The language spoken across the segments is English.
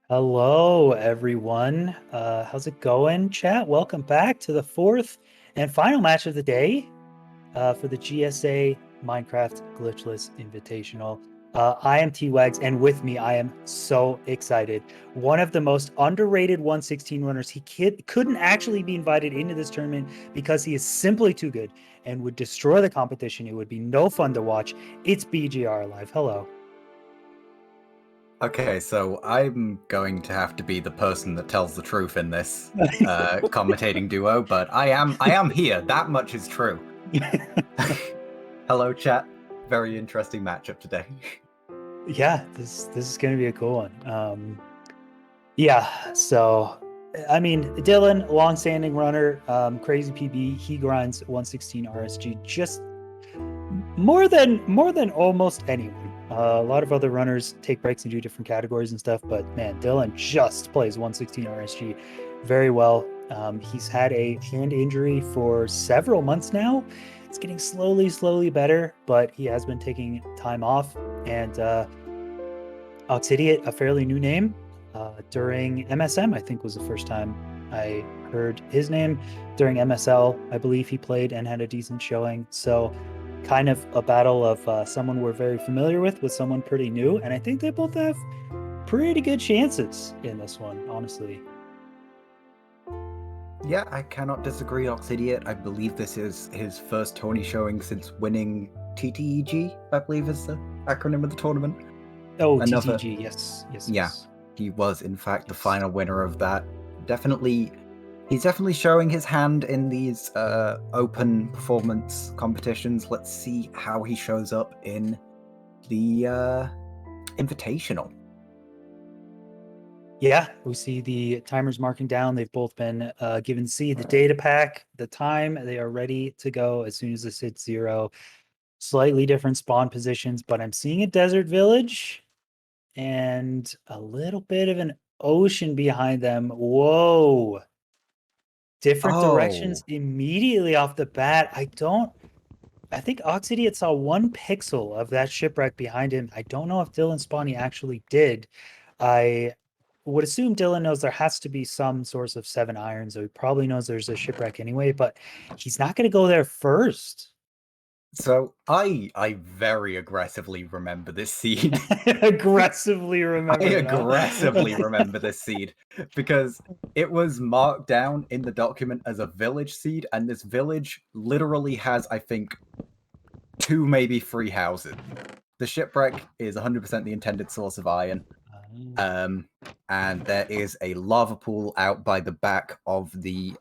Hello, everyone. How's it going, chat? Welcome back to the fourth and final match of the day for the GSA Minecraft Glitchless Invitational. I am T-Wags, and with me, I am so excited. One of the most underrated 116 runners. Couldn't actually be invited into this tournament because he is simply too good and would destroy the competition. It would be no fun to watch. It's BGR Live. Hello. Okay, so I'm going to have to be the person that tells the truth in this commentating duo, but I am here. That much is true. Hello, chat. Very interesting matchup today. Yeah, this is gonna be a cool one. Yeah, so I mean, Dylqn, long-standing runner, crazy PB. He grinds 116 RSG just more than almost anyone. A lot of other runners take breaks and do different categories and stuff, but man, Dylqn just plays 116 RSG very well. He's had a hand injury for several months now. It's getting slowly better, but he has been taking time off. And Oxidiot, a fairly new name, during MSM, I think was the first time I heard his name. During MSL, I believe he played and had a decent showing. So kind of a battle of someone we're very familiar with someone pretty new. And I think they both have pretty good chances in this one, honestly. Yeah, I cannot disagree, Oxidiot. I believe this is his first tourney showing since winning TTEG, I believe is the acronym of the tournament. Oh, TTG, yes. Yeah, he was in fact the final winner of that. He's definitely showing his hand in these open performance competitions. Let's see how he shows up in the Invitational. Yeah, we see the timers marking down. They've both been given C, the data pack, the time. They are ready to go as soon as this hits 0. Slightly different spawn positions, but I'm seeing a desert village and a little bit of an ocean behind them. Whoa. Different directions immediately off the bat. I think Oxidiot saw 1 pixel of that shipwreck behind him. I don't know if Dylqn Spawny actually did. I would assume Dylqn knows there has to be some source of 7 iron, so he probably knows there's a shipwreck anyway, but he's not going to go there first. So I very aggressively remember this seed. Aggressively remember I it, huh? aggressively remember this seed because it was marked down in the document as a village seed, and this village literally has, I think, 2, maybe 3 houses. The shipwreck is 100% the intended source of iron. And there is a lava pool out by the back of the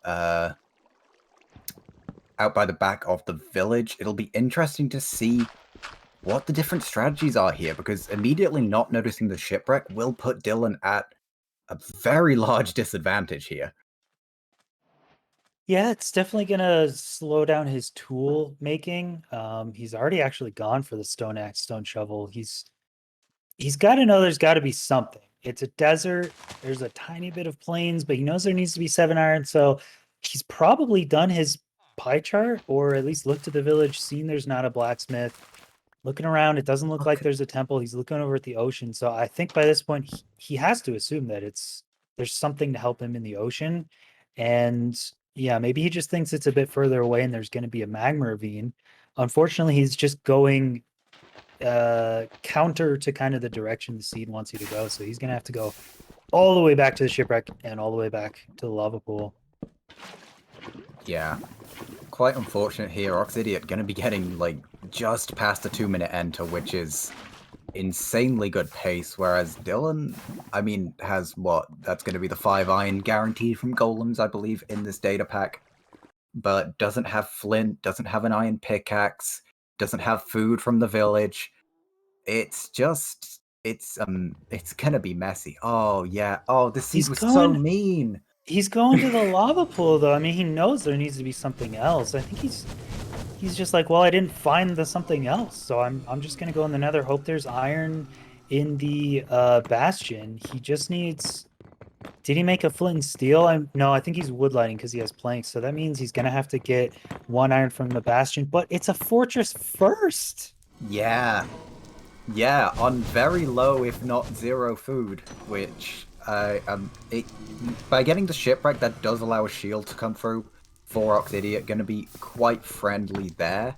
village. It'll be interesting to see what the different strategies are here, because immediately not noticing the shipwreck will put Dylqn at a very large disadvantage here. Yeah, it's definitely gonna slow down his tool making. He's already actually gone for the stone axe, stone shovel. He's got to know there's got to be something. It's a desert. There's a tiny bit of plains, but he knows there needs to be 7 iron. So he's probably done his pie chart, or at least looked at the village, seen there's not a blacksmith. Looking around, it doesn't look like there's a temple. He's looking over at the ocean. So I think by this point, he has to assume that there's something to help him in the ocean. And yeah, maybe he just thinks it's a bit further away and there's going to be a magma ravine. Unfortunately, he's just going counter to kind of the direction the seed wants you to go. So he's going to have to go all the way back to the shipwreck and all the way back to the lava pool. Yeah. Quite unfortunate here. Oxidiot going to be getting, like, just past the 2-minute enter, which is insanely good pace, whereas Dylqn, I mean, has what? That's going to be the 5 iron guaranteed from golems, I believe, in this data pack, but doesn't have flint, doesn't have an iron pickaxe, doesn't have food from the village. It's just, it's gonna be messy. Oh yeah. Oh, this seed was so mean. He's going to the lava pool though. I mean, he knows there needs to be something else. I think he's just like, well, I didn't find the something else, so I'm just gonna go in the Nether, hope there's iron in the bastion. He just needs. Did he make a flint and steel? No, I think he's woodlining because he has planks. So that means he's gonna have to get 1 iron from the bastion. But it's a fortress first. Yeah, on very low, if not 0 food, which By getting the shipwreck, that does allow a shield to come through for Oxidiot. Going to be quite friendly there.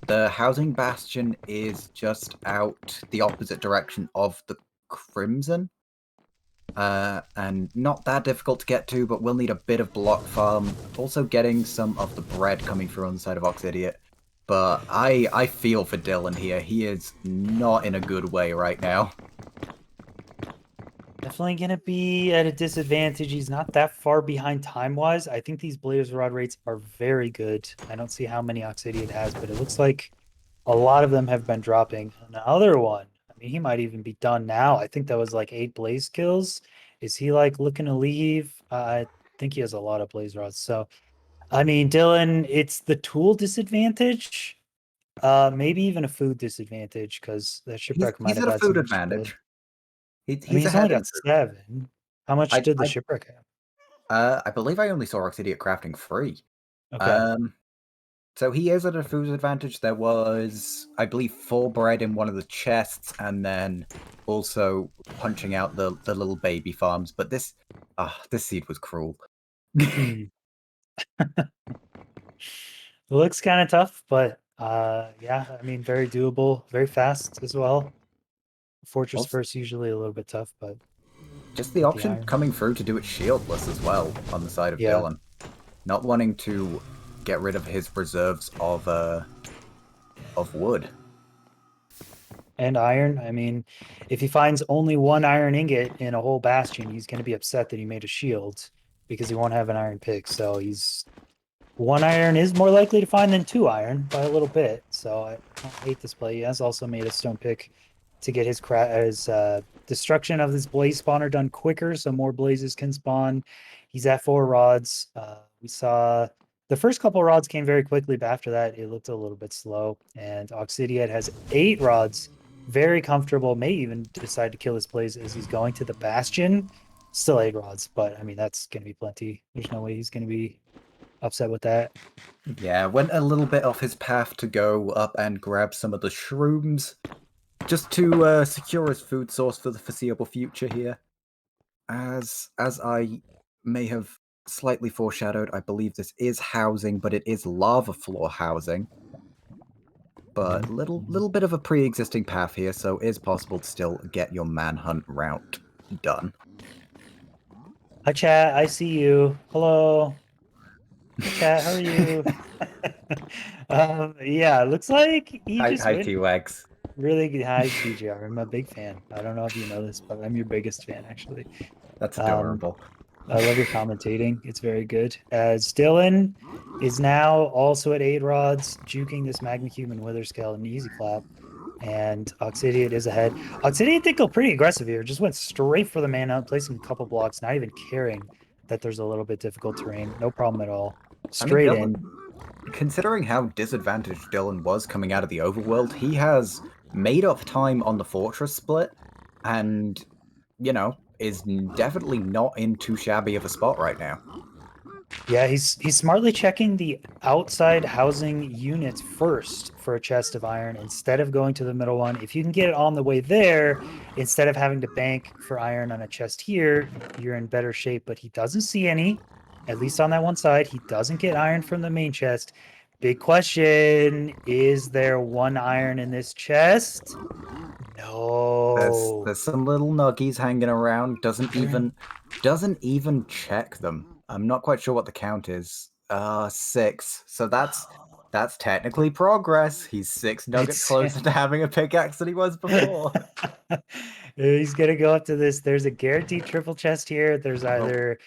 The housing bastion is just out the opposite direction of the Crimson. And not that difficult to get to, but we'll need a bit of block farm. Also getting some of the bread coming through on the side of Oxidiot. But I feel for Dylqn here. He is not in a good way right now. Definitely going to be at a disadvantage. He's not that far behind time-wise. I think these Blaze Rod rates are very good. I don't see how many Oxidiot has, but it looks like a lot of them have been dropping. Another one. I mean, he might even be done now. I think that was like 8 Blaze kills. Is he like looking to leave? I think he has a lot of Blaze Rods. So, I mean, Dylqn, it's the tool disadvantage. Maybe even a food disadvantage because that shipwreck might He's have at a had so food much food. advantage. I mean, He's he's only ahead in got food. 7. How much I, did the I shipwreck have? I believe I only saw Oxidiot crafting 3. Okay. Um, so he is at a food advantage. There was, I believe, 4 bread in one of the chests, and then also punching out the little baby farms. But this seed was cruel. Hmm. It looks kind of tough, but yeah, I mean, very doable, very fast as well. Fortress Also, first usually a little bit tough, but just the with the option iron. coming through to do it shieldless as well on the side of Yeah. Dylqn. Not wanting to get rid of his reserves of wood. And iron. I mean, if he finds only 1 iron ingot in a whole bastion, he's going to be upset that he made a shield because he won't have an iron pick. So he's 1 iron is more likely to find than 2 iron by a little bit. So I don't hate this play. He has also made a stone pick to get his destruction of this blaze spawner done quicker, so more blazes can spawn. He's at 4 rods. We saw the first couple rods came very quickly, but after that it looked a little bit slow. And Oxidiot has 8 rods, very comfortable. May even decide to kill this blaze as he's going to the bastion. Still 8 rods, but I mean that's going to be plenty. There's no way he's going to be upset with that. Yeah, went a little bit off his path to go up and grab some of the shrooms, just to secure his food source for the foreseeable future here. As I may have slightly foreshadowed, I believe this is housing, but it is lava floor housing. But little bit of a pre-existing path here, so it is possible to still get your manhunt route done. Hi, chat. I see you. Hello. Hi, chat. How are you? Yeah, looks like he just Hi, went T-Wags. really good. Hi, TJR. I'm a big fan. I don't know if you know this, but I'm your biggest fan, actually. That's Um, adorable. I love your commentating. It's very good. As Dylqn is now also at 8 rods, juking this Magma Cube and Wither Scale and Easy Clap. And Oxidiot is ahead. Oxidiot did go pretty aggressive here. Just went straight for the mana, placing a couple blocks, not even caring that there's a little bit difficult terrain. No problem at all. I mean, Straight in. considering how disadvantaged Dylqn was coming out of the overworld, he has made up time on the fortress split, and is definitely not in too shabby of a spot right now. Yeah, he's smartly checking the outside housing units first for a chest of iron instead of going to the middle one. If you can get it on the way there, instead of having to bank for iron on a chest here, you're in better shape. But he doesn't see any, at least on that one side. He doesn't get iron from the main chest. Big question, is there 1 iron in this chest? No. There's some little nuggies hanging around. There- Doesn't even check them. I'm not quite sure what the count is. 6. So that's technically progress. He's 6 nuggets It's closer to having a pickaxe than he was before. he's gonna go up to this. There's a guaranteed triple chest here. There's Well, either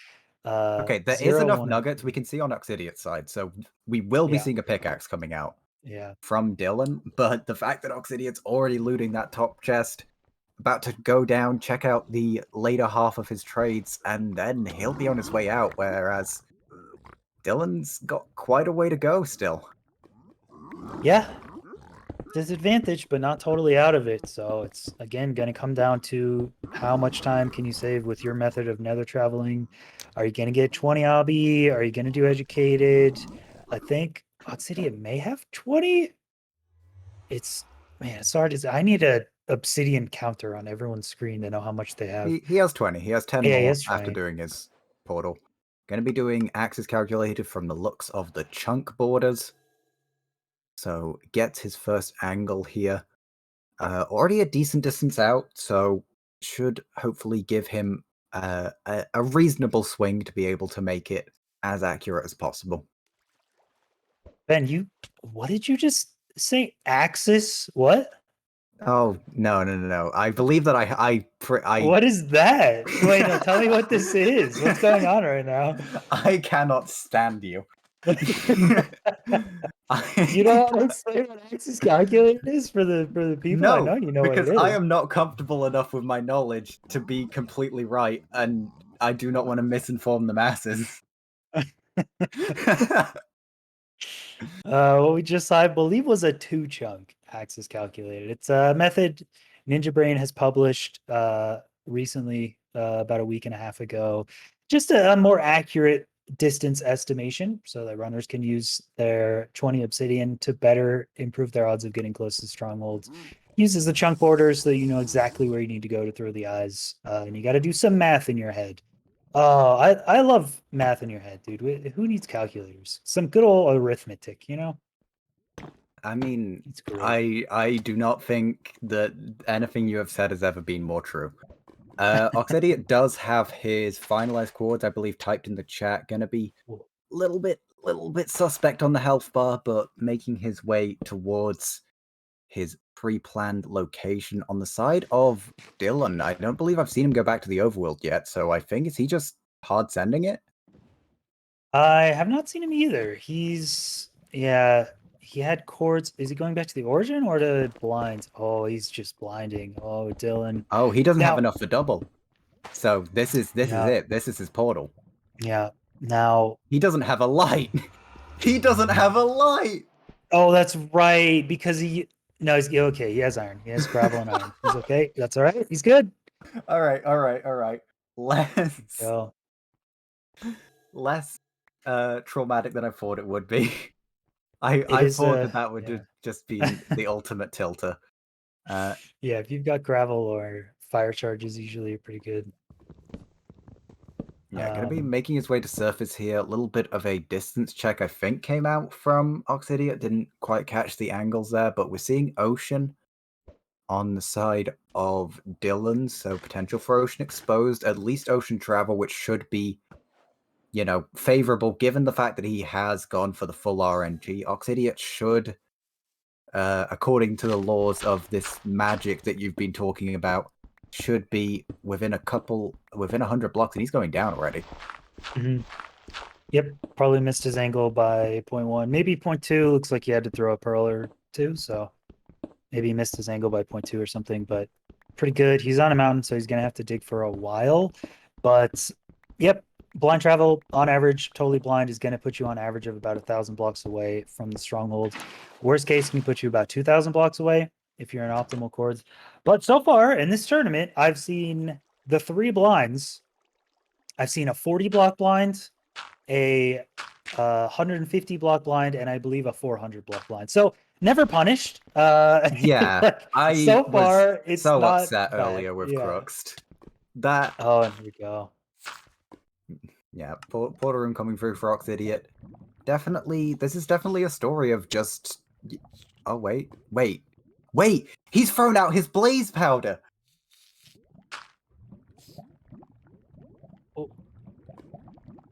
okay, there is 0, enough 1, or nuggets we 3. can see on Oxidiot's side, so we will be Yeah, seeing a pickaxe coming out yeah. from Dylqn. But the fact that Oxidiot's already looting that top chest, about to go down, check out the later half of his trades, and then he'll be on his way out. Whereas Dylqn's got quite a way to go still. Yeah, disadvantage, but not totally out of it. So it's again gonna come down to how much time can you save with your method of nether traveling. Are you gonna get 20 obby? Are you gonna do educated? I think Oxidian may have 20. It's man, it's hard. I need to obsidian counter on everyone's screen to know how much they have. He has 20. He has 10 Yeah, he more has after 20. doing his portal. Going to be doing axes calculated from the looks of the chunk borders. So gets his first angle here. Already a decent distance out, so should hopefully give him a reasonable swing to be able to make it as accurate as possible. Ben, what did you just say? Axis? What? Oh, no. I believe that I What is that? Wait, no, tell me what this is. What's going on right now? I cannot stand you. You don't want to explain what axis calculator is for the people? I No, know you know what because it I is. am not comfortable enough with my knowledge to be completely right, and I do not want to misinform the masses. What we just saw, I believe, was a 2-chunk axis calculator. It's a method Ninja Brain has published recently, about a week and a half ago. Just a more accurate distance estimation so that runners can use their 20 obsidian to better improve their odds of getting close to strongholds. Uses the chunk borders so that you know exactly where you need to go to throw the eyes. And you got to do some math in your head. Oh, I love math in your head, dude. Who needs calculators? Some good old arithmetic, you know? I mean, It's great. I do not think that anything you have said has ever been more true. Oxidiot does have his finalized chords, I believe, typed in the chat. Gonna be Cool. little bit suspect on the health bar, but making his way towards his pre-planned location on the side of Dylqn. I don't believe I've seen him go back to the overworld yet, so I think is he just hard sending it? I have not seen him either. Yeah, he had chords. Is he going back to the origin or to blinds? Oh, he's just blinding. Oh, Dylqn. Oh, he doesn't have Now, enough for double. So this is yeah, it. This is his portal. yeah. Now, He doesn't have a light. He doesn't have a light. oh, that's right. Because no, he's okay. He has iron. He has gravel and iron. He's okay. That's all right. He's good. All right. Less Go. less traumatic than I thought it would be. It I is thought that would yeah. just be the ultimate tilter. Yeah, if you've got gravel or fire charges, usually are pretty good. Yeah, going to be making his way to surface here. A little bit of a distance check, I think, came out from Oxidiot. Didn't quite catch the angles there, but we're seeing ocean on the side of Dylqn, so potential for ocean exposed, at least ocean travel, which should be, favorable given the fact that he has gone for the full RNG. Oxidiot should, according to the laws of this magic that you've been talking about, should be within 100 blocks, and he's going down already. Mm-hmm. Yep, probably missed his angle by 0.1, maybe 0.2. Looks like he had to throw a pearl or two, so maybe he missed his angle by 0.2 or something, but pretty good. He's on a mountain, so he's gonna have to dig for a while. But yep, blind travel on average, totally blind, is gonna put you on average of about 1,000 blocks away from the stronghold. Worst case can put you about 2,000 blocks away if you're in optimal chords. But so far in this tournament, I've seen the 3 blinds. I've seen a 40 block blind, a 150 block blind, and I believe a 400 block blind. So never punished. Yeah, like, I so was far it's so not upset bad. earlier with Yeah. Crooksed. That Oh, and here we go. Yeah, Porter Room coming through for Oxidiot. Definitely, this is definitely a story of just. Oh wait! He's thrown out his blaze powder. Oh,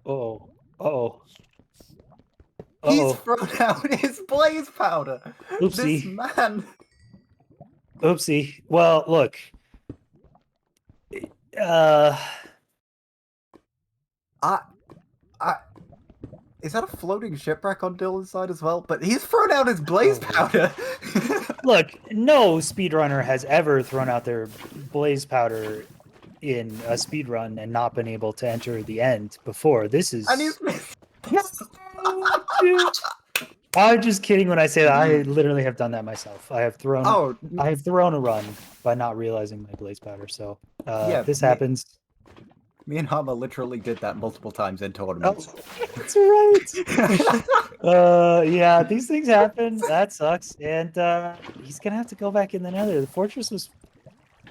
oh, oh, He's oh. thrown out his blaze powder. This Oopsie, man. oopsie. Well, look. Uh, I, I. Is that a floating shipwreck on Dylan's side as well? But he's thrown out his blaze powder. look. No speedrunner has ever thrown out their blaze powder in a speedrun and not been able to enter the end before. This is. And he's missed. I'm just kidding when I say that. I literally have done that myself. I have thrown a run by not realizing my blaze powder. So yeah, this happens. Me and Hama literally did that multiple times in tournaments. Oh, that's right. Yeah, these things happen. That sucks. And he's gonna have to go back in the Nether. The fortress was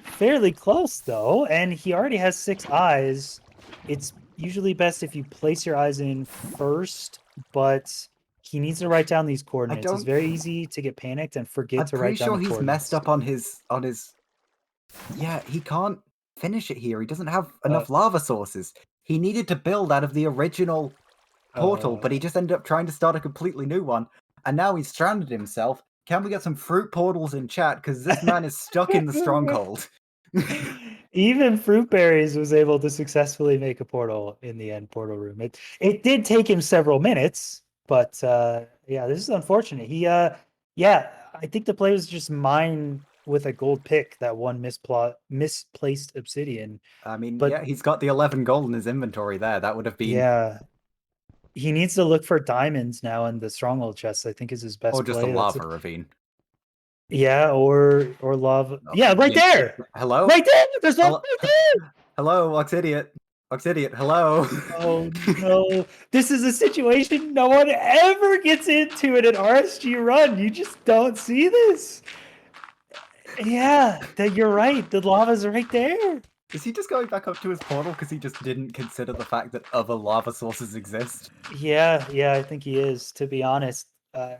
fairly close though, and he already has 6 eyes. It's usually best if you place your eyes in first, but he needs to write down these coordinates. It's don't. very easy to get panicked and forget I'm to write pretty down sure the he's messed coordinates. up on his. Yeah, he can't finish it here. He doesn't have Uh, enough lava sources. He needed to build out of the original portal, but he just ended up trying to start a completely new one. And now he's stranded himself. Can we get some fruit portals in chat? Because this man is stuck in the stronghold. Even Fruitberries was able to successfully make a portal in the end portal room. It did take him several minutes, but yeah, this is unfortunate. Yeah, I think the play was just mine with a gold pick, that one misplaced obsidian. I mean, But yeah, he's got the 11 gold in his inventory there. That would have been, yeah, he needs to look for diamonds now in the stronghold chest, I think is his or best just a play. lava ravine. Yeah, or lava. Oh, Yeah, right yeah, there. hello? Right there. There's lava Hello? right there. Hello, Oxidiot. Oxidiot, hello. Oh no, this is a situation no one ever gets into in an RSG run. You just don't see this. Yeah, that you're right. The lava's right there. Is he just going back up to his portal because he just didn't consider the fact that other lava sources exist? Yeah, I think he is, to be honest. I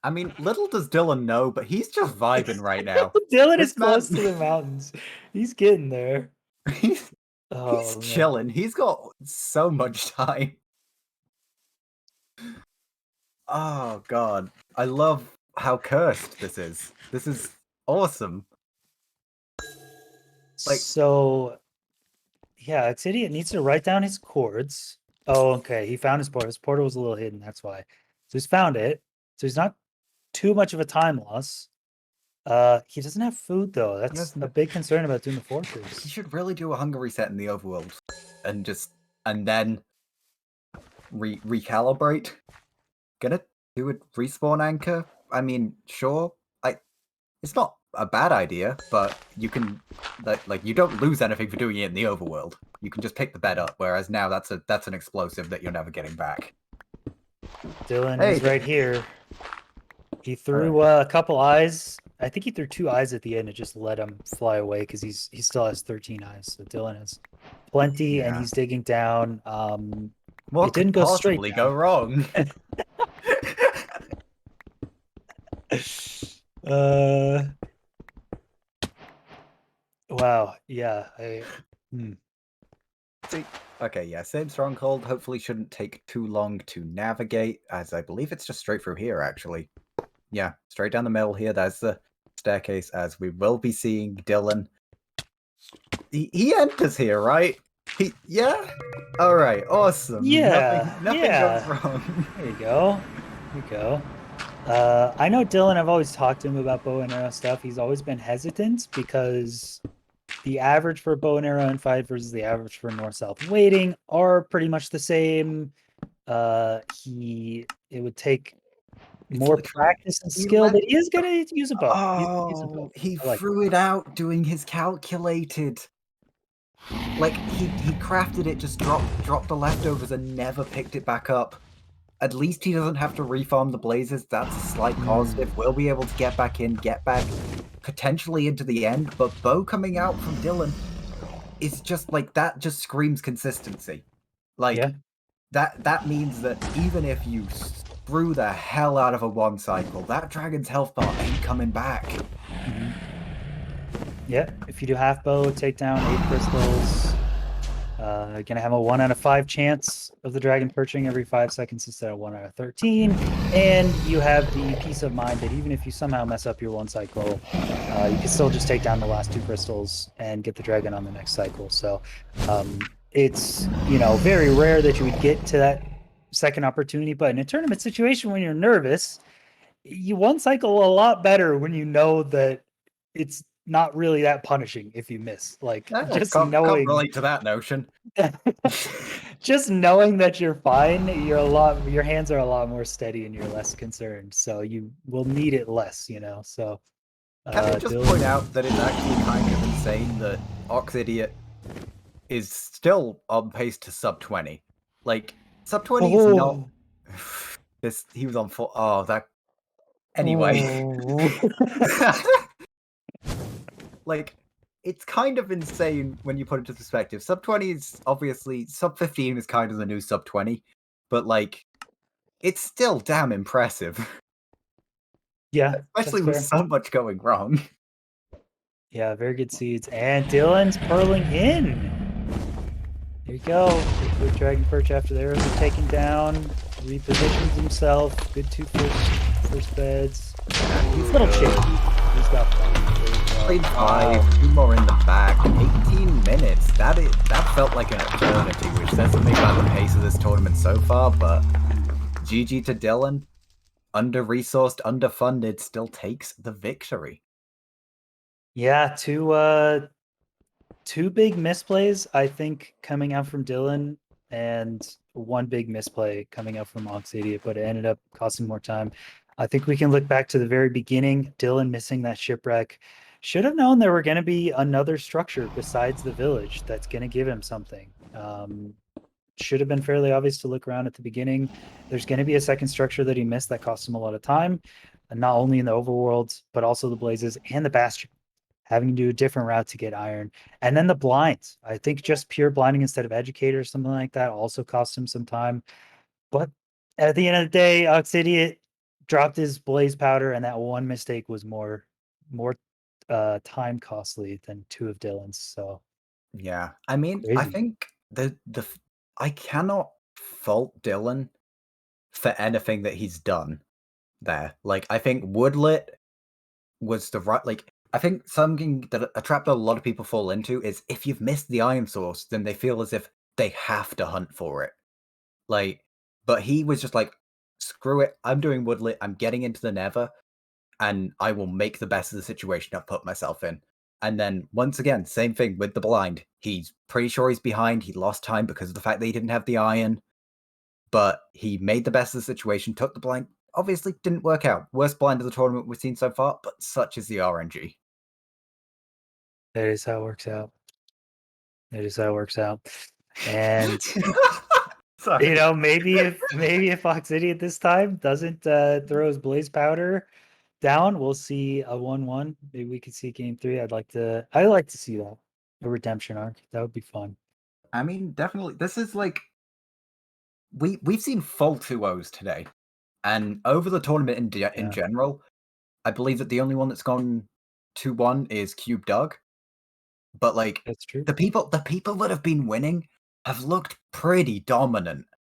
mean, little does Dylan know, but he's just vibing right now. Dylan is This man, close to the mountains. He's getting there. he's Oh man. chilling. He's got so much time. Oh god, I love how cursed this is. This is awesome. Like, So yeah, Oxidiot needs to write down his chords. Oh, okay. He found his portal. His portal was a little hidden, that's why. So he's found it. So he's not too much of a time loss. He doesn't have food though. That's a big concern about doing the fortress. he should really do a hunger reset in the overworld, and then recalibrate. Gonna do a respawn anchor. I mean, sure, it's not a bad idea, but you can like you don't lose anything for doing it in the overworld. You can just pick the bed up, whereas now that's an explosive that you're never getting back. Dylan is right here. He threw a couple eyes. I think he threw 2 eyes at the end and just let him fly away because he still has 13 eyes. So Dylan has plenty, and he's digging down. What it didn't could go straight possibly down. go wrong? Wow. Yeah. See, okay, yeah, same stronghold. Hopefully, shouldn't take too long to navigate, as I believe it's just straight through here. Actually, yeah, straight down the middle here. That's the staircase, as we will be seeing Dylan. He enters here, right? Yeah. All right, awesome. Yeah. Nothing goes wrong. There you go. There you go. I know Dylan, I've always talked to him about bow and arrow stuff. He's always been hesitant because the average for bow and arrow and fight versus the average for north-south weighting are pretty much the same. It would take more practice and skill, but he is gonna use a bow. Oh, he threw it out doing his calculated. Like he crafted it, just dropped the leftovers and never picked it back up. At least he doesn't have to refarm the blazes. That's a slight positive. We'll be able to get back potentially into the end. But bow coming out from Dylan is just like that. Just screams consistency. Like that means that even if you screw the hell out of a one cycle, that dragon's health bar ain't coming back. Yeah, if you do half bow, take down 8 crystals. You're gonna have a 1 out of 5 chance of the dragon perching every 5 seconds instead of 1 out of 13, and you have the peace of mind that even if you somehow mess up your one cycle, you can still just take down the last 2 crystals and get the dragon on the next cycle. So it's very rare that you would get to that second opportunity, but in a tournament situation when you're nervous, you one cycle a lot better when you know that it's not really that punishing if you miss. Like just can't knowing relate to that notion. just knowing that you're fine, your hands are a lot more steady and you're less concerned. So you will need it less, So can I just point out that it's actually kind of insane that Oxidiot is still on pace to sub 20. Like sub 20 is not this he was on 4. Oh, that anyway. like it's kind of insane when you put it into perspective. Sub 20 is obviously sub 15 is kind of the new sub 20, but like it's still damn impressive, Yeah, that's especially with fair. so much going wrong. Yeah, very good seeds. And Dylqn's purling in. There you go. Good Dragon Perch after the arrows are taken down. Repositions himself. Good first beds. He's a little chippy. He's got fun. Played Wow. 5, 2 more in the back, 18 minutes. That felt like an eternity, which says something about the pace of this tournament so far, but GG to Dylqn. Under-resourced, underfunded, still takes the victory. Yeah, two big misplays, I think, coming out from Dylqn, and one big misplay coming out from Oxidiot, but it ended up costing more time. I think we can look back to the very beginning. Dylqn missing that shipwreck. Should have known there were going to be another structure besides the village that's going to give him something. Should have been fairly obvious to look around at the beginning. There's going to be a second structure that he missed that cost him a lot of time, and not only in the overworld, but also the blazes and the bastion, having to do a different route to get iron. And then the blinds. I think just pure blinding instead of educator or something like that also cost him some time. But at the end of the day, Oxidiot dropped his blaze powder, and that one mistake was more time costly than two of Dylqn's. So Yeah, I mean, I crazy. think I cannot fault Dylqn for anything that he's done there. Like, I think Woodlit was the right. Like, I think something that a trap that a lot of people fall into is if you've missed the iron source, then they feel as if they have to hunt for it. Like, but he was just like, screw it, I'm doing Woodlit, I'm getting into the Nether, and I will make the best of the situation I've put myself in. And then once again, same thing with the blind. He's pretty sure he's behind. He lost time because of the fact that he didn't have the iron, but he made the best of the situation, took the blind. Obviously, didn't work out. Worst blind of the tournament we've seen so far, but such is the RNG. That is how it works out. That is how it works out. And Sorry. maybe if Fox Idiot this time doesn't throw his blaze powder down, we'll see a 1-1. Maybe we could see game 3. I'd like to see that. A redemption arc. That would be fun. I mean, definitely. This is like we've seen full 2-0s today, and over the tournament in Yeah, general, I believe that the only one that's gone 2-1 is Cube Doug. But like that's true. the people that have been winning have looked pretty dominant. Yeah,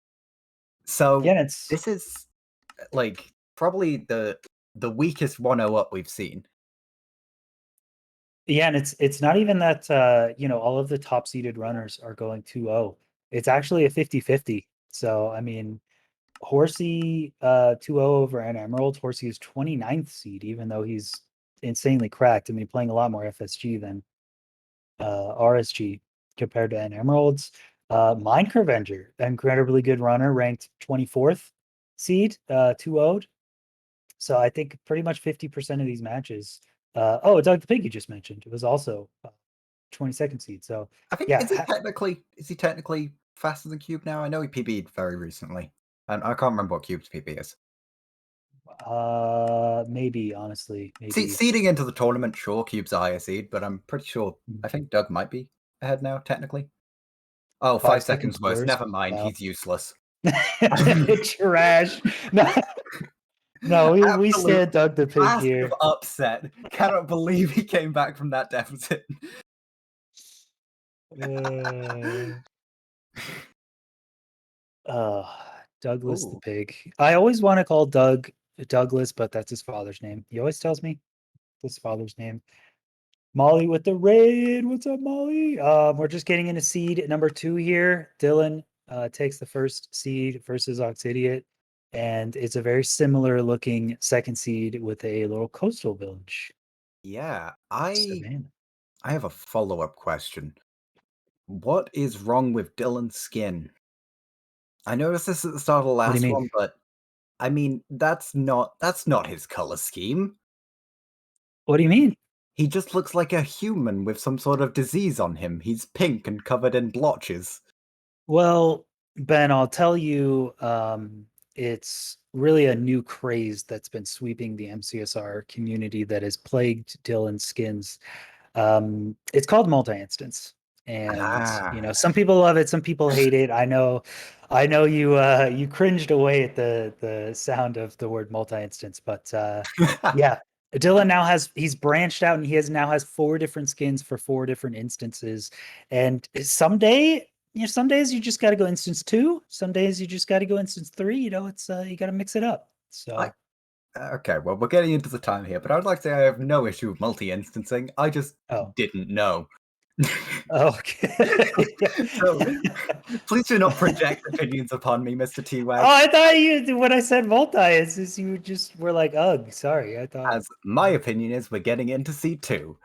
So and it's this is like probably the weakest 1-0 up we've seen. yeah, and it's not even that all of the top seeded runners are going 2-0. It's actually a 50-50. So I mean, Horsey 2-0 over an Emerald. Horsey is 29th seed, even though he's insanely cracked. I mean, playing a lot more FSG than RSG compared to an Emeralds. Minecravenger, incredibly good runner, ranked 24th seed, 2-0'd. So I think pretty much 50% of these matches. Doug the Pig you just mentioned, it was also 22nd seed. So I think yeah, is he technically faster than Cube now? I know he PB'd very recently. And I can't remember what Cube's PB is. maybe honestly, See, maybe. seeding into the tournament, sure, Cube's a higher seed, but I'm pretty sure Hmm. I think Doug might be ahead now, technically. Oh, 5 seconds 5 seconds worse. worse. Never mind, Wow. he's useless. Trash. No, no, we Absolute stand Doug the Pig massive here. upset. Cannot believe he came back from that deficit. Uh, uh, Douglas the Ooh. Pig. I always want to call Doug Douglas, but that's his father's name. He always tells me his father's name. Molly with the raid. What's up, Molly? We're just getting into seed number 2 here. Dylqn takes the first seed versus Oxidiot, and it's a very similar looking second seed with a little coastal village. Yeah, Savannah. I have a follow-up question. What is wrong with Dylan's skin? I noticed this at the start of the What do you last mean? one, but I mean that's not his color scheme. What do you mean? He just looks like a human with some sort of disease on him. He's pink and covered in blotches. Well, Ben, I'll tell you, it's really a new craze that's been sweeping the MCSR community that has plagued Dylan skins. It's called multi-instance, and you know, Ah. some people love it, some people hate it. I know you cringed away at the sound of the word multi-instance, but yeah, Dylqn now he's branched out and now has 4 different skins for 4 different instances. And someday, you know, some days you just got to go instance 2, some days you just got to go instance 3. You know, it's you got to mix it up. I So, Okay, well, we're getting into the time here, but I would like to say I have no issue with multi-instancing. I just oh, didn't know. okay. So please do not project opinions upon me, Mr. Oh, T-Wag. I thought you when I said multi, it's just you just were like, ugh, sorry. I thought As my opinion is, we're getting into Seed 2.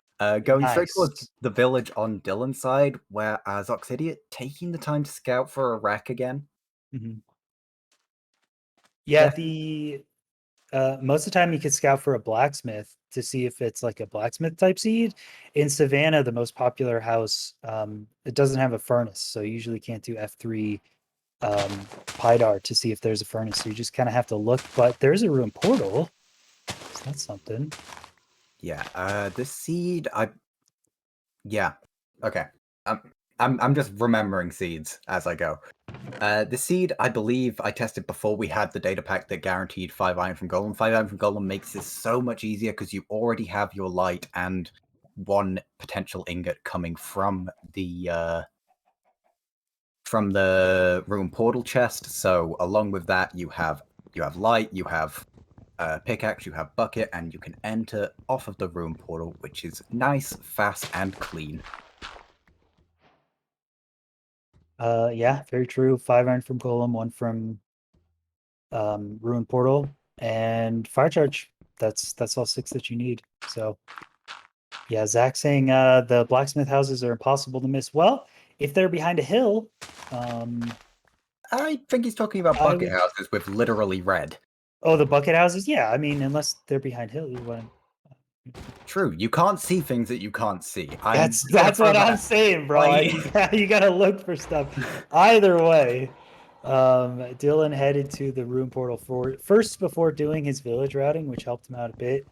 Going straight towards nice. the village on Dylqn's side, whereas Oxidiot taking the time to scout for a wreck again. Mhm. Yeah, Def- the most of the time you could scout for a blacksmith to see if it's like a blacksmith type seed. In Savannah, the most popular house, it doesn't have a furnace, so you usually can't do F3 PIDAR to see if there's a furnace. So you just kind of have to look, but there's a room portal. So that's something. yeah, this seed, yeah, okay. I'm just remembering seeds as I go. The seed, I believe I tested before we had the data pack that guaranteed 5 iron from Golem. 5 iron from Golem makes this so much easier because you already have your light and 1 potential ingot coming from the room portal chest. So along with that, you have light, you have pickaxe, you have bucket, and you can enter off of the room portal, which is nice, fast, and clean. Yeah, very true. 5 iron from Golem, 1 from Ruin Portal, and Fire Charge. That's all 6 that you need. So yeah, Zach saying the blacksmith houses are impossible to miss. Well, if they're behind a hill, I think he's talking about I bucket would. houses with literally red. Oh, the bucket houses. Yeah, I mean, unless they're behind hill, you want. True, you can't see things that you can't see. I'm gonna That's throw what I'm that. saying, bro. Like, You gotta look for stuff. Either way, Dylqn headed to the room portal first before doing his village routing, which helped him out a bit.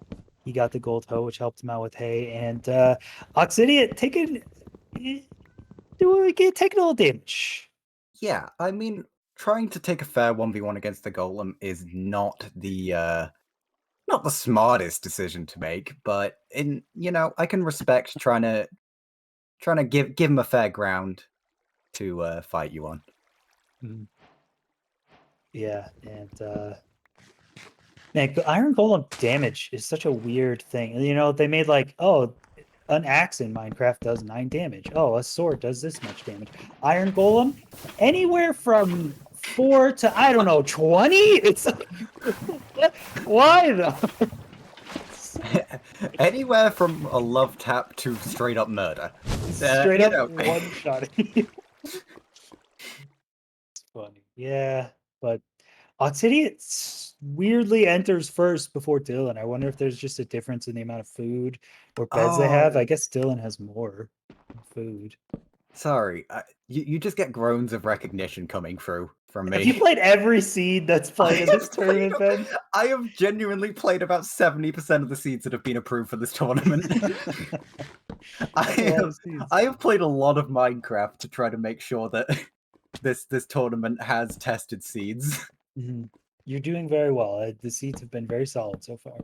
He got the gold hoe, which helped him out with hay, and Oxidiot taking taking a little damage. yeah, I mean, trying to take a fair 1v1 against the golem is not the smartest decision to make, but I can respect trying to give him a fair ground to fight you on. Mm. Yeah, and man, the Iron Golem damage is such a weird thing. You know, they made like, oh, an axe in Minecraft does 9 damage. Oh, a sword does this much damage. Iron Golem, anywhere from 4 to I don't know 20. It's like, why though? Anywhere from a love tap to straight up murder. Straight You up know. one shot. It's funny. Yeah, but Oxidiot weirdly enters first before Dylqn. I wonder if there's just a difference in the amount of food or beds they have. I Oh, guess Dylqn has more food. sorry. You just get groans of recognition coming through from Have you me. played every seed that's I played in this have played. tournament, Ben? I have genuinely played about 70% of the seeds that have been approved for this tournament. I That's a lot have of seeds. I have played a lot of Minecraft to try to make sure that this tournament has tested seeds. Mhm. You're doing very well. The seeds have been very solid so far.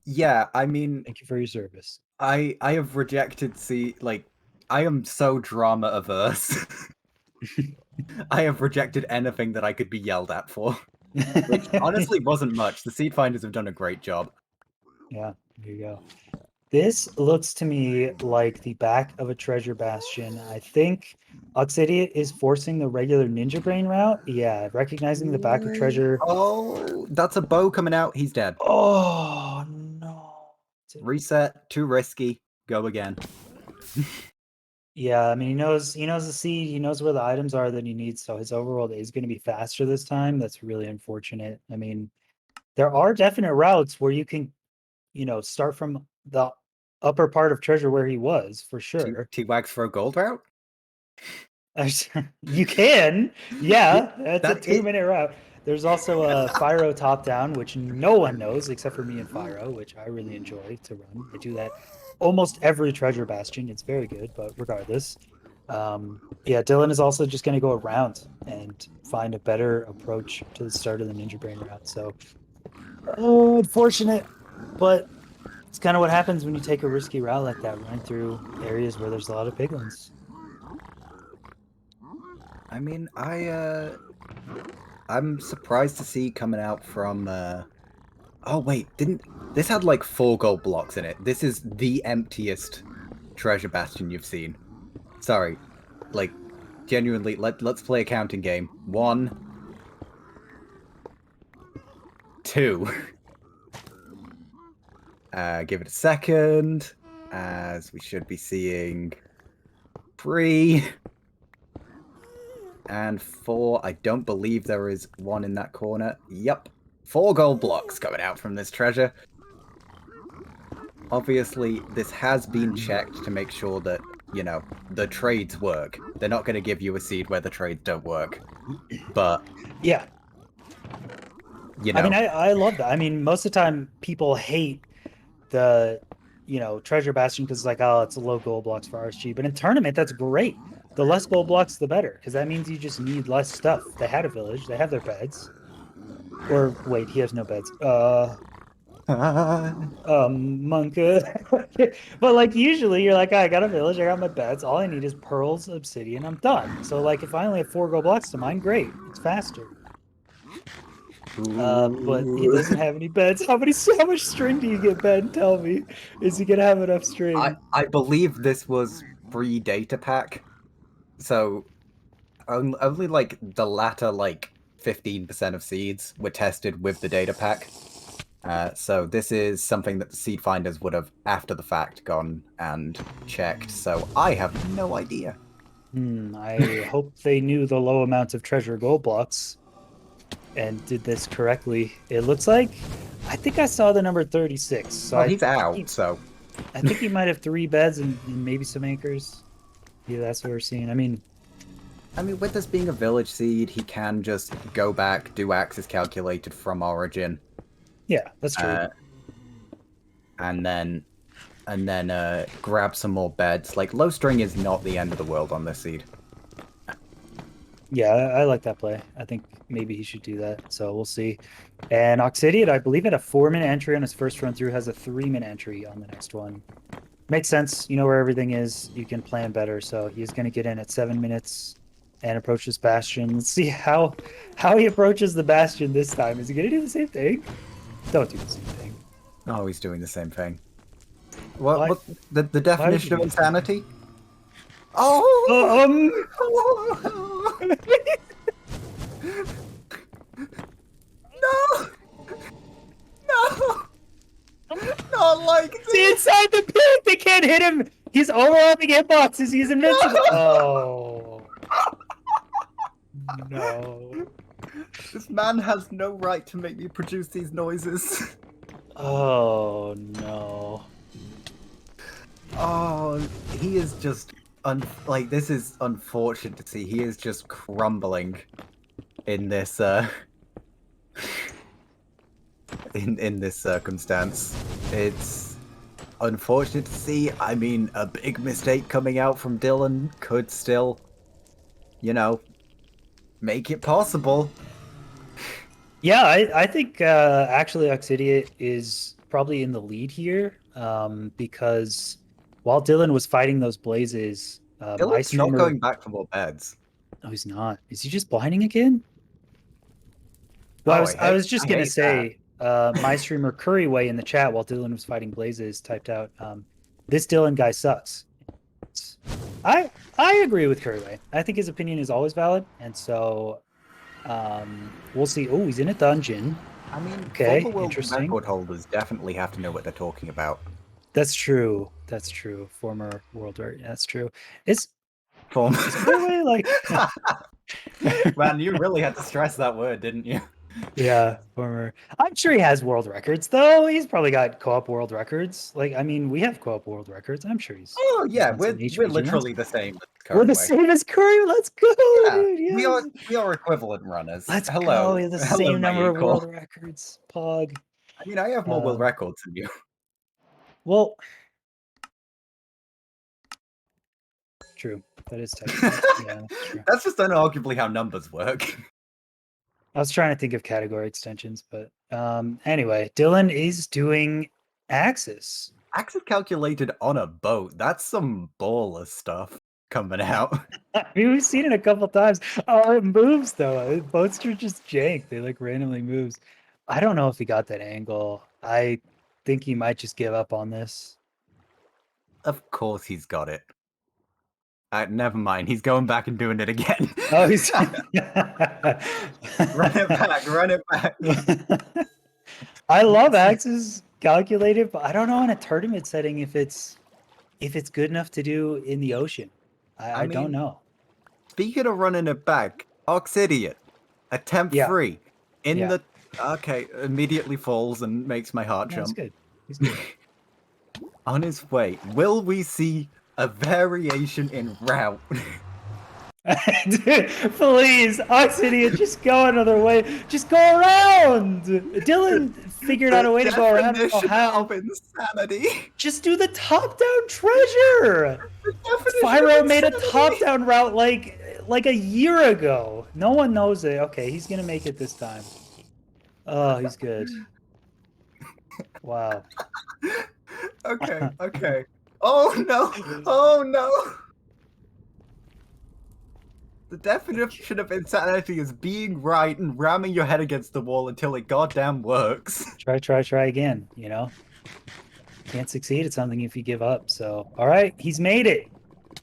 Yeah, I mean, Thank you for your service. I have rejected I am so drama averse. I have rejected anything that I could be yelled at for, which honestly wasn't much. The seed finders have done a great job. Yeah, there you go. This looks to me like the back of a treasure bastion. I think Oxidiot is forcing the regular ninja brain route. Yeah, recognizing the back of treasure. Oh, that's a bow coming out. He's dead. Oh no. Reset. Too risky. Go again. Yeah, I mean he knows the seed, he knows where the items are that he needs, so his overworld is going to be faster this time. That's really unfortunate. I mean, there are definite routes where you can, you know, start from the upper part of treasure where he was for sure. T-Wags for a gold route? You can, yeah, that's a That it 2 minute route. There's also a Fyro top down, which no one knows except for me and Fyro, which I really enjoy to run. I do that almost every treasure bastion. It's very good, but regardless. Yeah, Dylqn is also just going to go around and find a better approach to the start of the Ninja Brain route. So, oh, unfortunate, but it's kind of what happens when you take a risky route like that, running through areas where there's a lot of piglins. I mean, I'm surprised to see coming out from oh wait, didn't this had like 4 gold blocks in it? This is the emptiest treasure bastion you've seen. Sorry. Like genuinely, let's play a counting game. 1, 2. Give it a second, as we should be seeing 3 and 4. I don't believe there is one in that corner. Yep. 4 gold blocks coming out from this treasure. Obviously, this has been checked to make sure that, you know, the trades work. They're not going to give you a seed where the trades don't work. But, Yeah. you know. I mean, I love that. I mean, most of the time people hate the, treasure bastion because it's like, oh, it's low gold blocks for RSG. But in tournament, that's great. The less gold blocks, the better, because that means you just need less stuff. They had a village, they have their beds. Or wait, he has no beds. Monka. But like usually you're like, I got a village, I got my beds. All I need is pearls, obsidian, I'm done. So like if I only have 4 gold blocks to mine, great. It's faster. But he doesn't have any beds. How much string do you get, Ben? Tell me. Is he gonna have enough string? I believe this was free data pack. So only like the latter like 15% of seeds were tested with the data pack. So this is something that the seed finders would have after the fact gone and checked. So I have no idea. I hope they knew the low amount of treasure gold blocks and did this correctly. It looks like I think I saw the number 36. So Well, he's out, so I think he might have 3 beds and maybe some anchors. Yeah, that's what we're seeing. I mean, with this being a village seed, he can just go back, do axes calculated from origin. Yeah, that's true. And then grab some more beds. Like, low string is not the end of the world on this seed. Yeah, I like that play. I think maybe he should do that. So we'll see. And Oxidiot, I believe, had a 4-minute entry on his first run through, has a 3-minute entry on the next one. Makes sense. You know where everything is. You can plan better. So he's going to get in at 7 minutes and approach this bastion. Let's see how he approaches the bastion this time. Is he going to do the same thing? Don't do the same thing. Oh, he's doing the same thing. What the definition of insanity? Oh! No! No! Not like this! See inside the pit! They can't hit him! He's overlapping hitboxes. He's invincible. Oh. No. This man has no right to make me produce these noises. Oh, no. Oh, he is just... this is unfortunate to see. He is just crumbling in this, in this circumstance. It's unfortunate to see. I mean, a big mistake coming out from Dylqn could still, make it possible. Yeah, I think actually Oxidiot is probably in the lead here because while Dylqn was fighting those blazes, Dylqn's not going back for more beds. No, he's not. Is he just blinding again? Well, I was just gonna say, my streamer Curryway in the chat while Dylqn was fighting blazes typed out, "This Dylqn guy sucks." I agree with Curryway. I think his opinion is always valid, and so we'll see. Oh, he's in a dungeon. I mean, okay, former world interesting. record holders definitely have to know what they're talking about. That's true. That's true. Former world record. That's true. Is Curryway like? Man, you really had to stress that word, didn't you? Yeah, former. I'm sure he has world records, though. He's probably got co-op world records. Like, I mean, we have co-op world records. I'm sure he's. Oh yeah, we're literally the same. We're the same as Curry. Let's go, yeah, dude. Yes. We are equivalent runners. Let's go. We have the same number of world records. Pog. I mean, I have more world records than you. Well, true. That is technically. Yeah, that's true. That's just unarguably how numbers work. I was trying to think of category extensions, but anyway, Dylan is doing Axis. Axis calculated on a boat. That's some baller stuff coming out. I mean, we've seen it a couple times. Oh, it moves though. Boats are just jank. They like randomly moves. I don't know if he got that angle. I think he might just give up on this. Of course he's got it. Never mind. He's going back and doing it again. Oh, he's run it back. Run it back. I love Axis calculated, but I don't know in a tournament setting if it's good enough to do in the ocean. I don't mean, know. Speaking of running it back, Oxidiot, attempt Yeah. 3 in Yeah. the immediately falls and makes my heart That's jump. good. He's good. On his way, will we see a variation in route? Dude, please, Oxidiot, just go another way. Just go around. Dylan figured out a way to go around. Definition How? of insanity. Just do the top-down treasure. Fyro made a top-down route like a year ago. No one knows it. Okay, he's gonna make it this time. Oh, he's good. Wow. Okay, okay. Oh no! Oh no! The definition of insanity is being right and ramming your head against the wall until it goddamn works. Try again, you know? Can't succeed at something if you give up. So, all right, he's made it.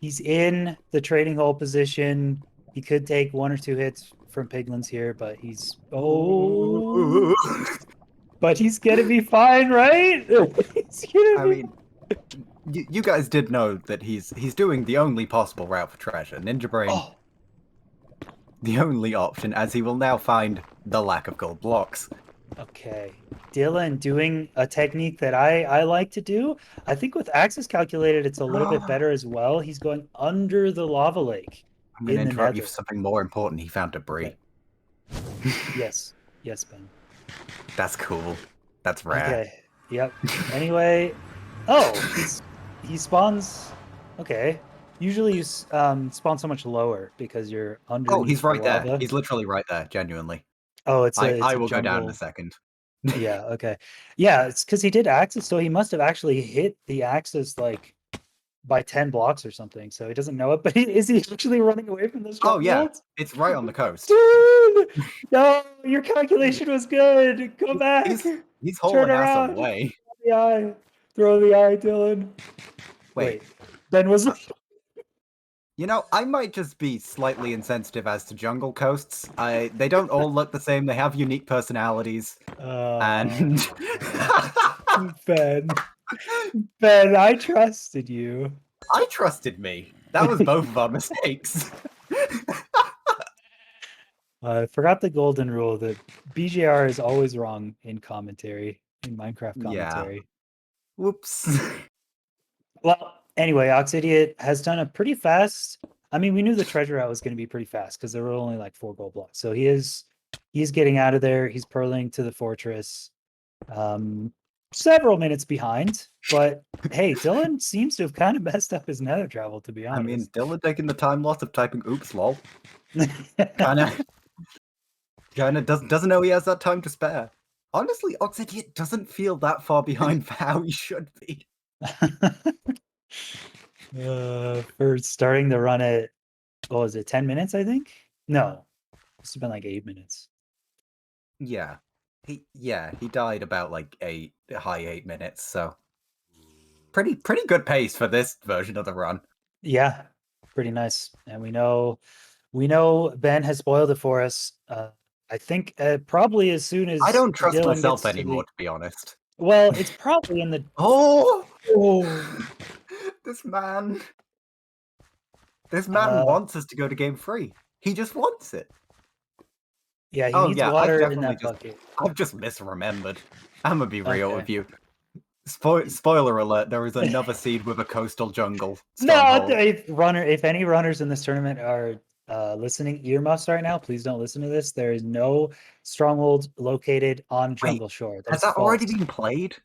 He's in the trading hole position. He could take 1 or 2 hits from piglins here, but he's but he's gonna be fine, right? I mean, you guys did know that he's doing the only possible route for treasure. Ninja Brain, the only option, as he will now find the lack of gold blocks. Okay, Dylan doing a technique that I like to do. I think with Axis calculated, it's a little bit better as well. He's going under the lava lake. I'm going to interrupt you Nether. for something more important. He found debris. Okay. Yes, Ben. That's cool. That's rare. Okay. Yep. Anyway, he spawns. Okay. Usually you spawn so much lower because you're under. Oh, he's right there. He's literally right there. Genuinely. Oh, I will go down in a second. Yeah. Okay. Yeah, it's because he did Axis, so he must have actually hit the Axis like by 10 blocks or something. So he doesn't know it. But is he actually running away from the Stronghold? Oh yeah, it's right on the coast. Dude, no, your calculation was good. Go back. He's hauling ass around. away. Throw the eye, Dylan. Wait. Ben was. You know, I might just be slightly insensitive as to jungle coasts. They don't all look the same. They have unique personalities. And Ben, I trusted you. I trusted me. That was both of our mistakes. I forgot the golden rule that BJR is always wrong in commentary, in Minecraft commentary. Yeah. Whoops. Well, anyway, Oxidiot has done a pretty fast. I mean, we knew the treasure out was going to be pretty fast because there were only like 4 gold blocks. So he's getting out of there. He's purling to the fortress. Several minutes behind, but hey, Dylan seems to have kind of messed up his nether travel, to be honest. I mean, Dylan taking the time loss of typing "oops, lol." kind of doesn't know he has that time to spare. Honestly, Oxidiot doesn't feel that far behind for how he should be. For starting the run at, what was it, 10 minutes, I think? No, must have been like 8 minutes. Yeah. He died about like high 8 minutes, so pretty good pace for this version of the run. Yeah, pretty nice. And we know Ben has spoiled it for us. I think probably as soon as I don't trust Dylan myself gets anymore, to be honest. Well, it's probably in the oh this man wants us to go to game 3. He just wants it. Yeah, he needs water in that bucket. I've just misremembered. I'm gonna be real with you. Spoiler alert, there is another seed with a coastal jungle. Stronghold. No, if any runners in this tournament are listening earmuffs right now, please don't listen to this. There is no stronghold located on Jungle Shore. Has that already been played?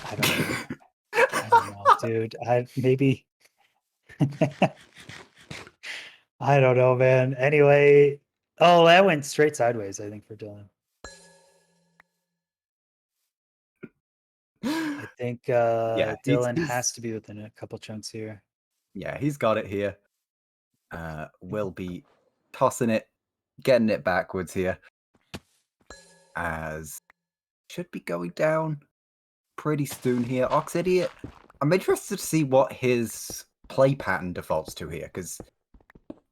I don't know. I don't know, dude. Maybe I don't know, man. Anyway, oh, that went straight sideways, I think, for Dylan. I think Yeah, Dylan has he's to be within a couple chunks here. yeah, he's got it here. We'll be tossing it, getting it backwards here. As should be going down pretty soon here. Oxidiot, I'm interested to see what his play pattern defaults to here, because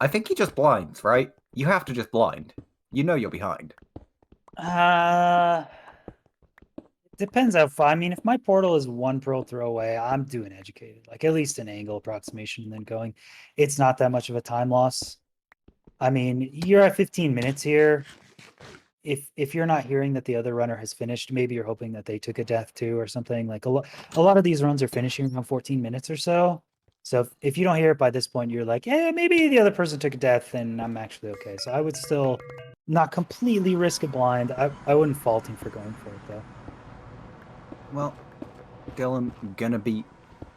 I think he just blinds, right? You have to just blind. You know you're behind. Uh Depends how far. I mean, if my portal is one pearl throw away, I'm doing educated, like at least an angle approximation and then going. It's not that much of a time loss. I mean, you're at 15 minutes here. If you're not hearing that the other runner has finished, maybe you're hoping that they took a death too or something. Like a lot of these runs are finishing around 14 minutes or so. So if you don't hear it by this point, you're like, yeah, maybe the other person took a death and I'm actually okay. So I would still not completely risk a blind. I wouldn't fault him for going for it though. Well, Dylan gonna be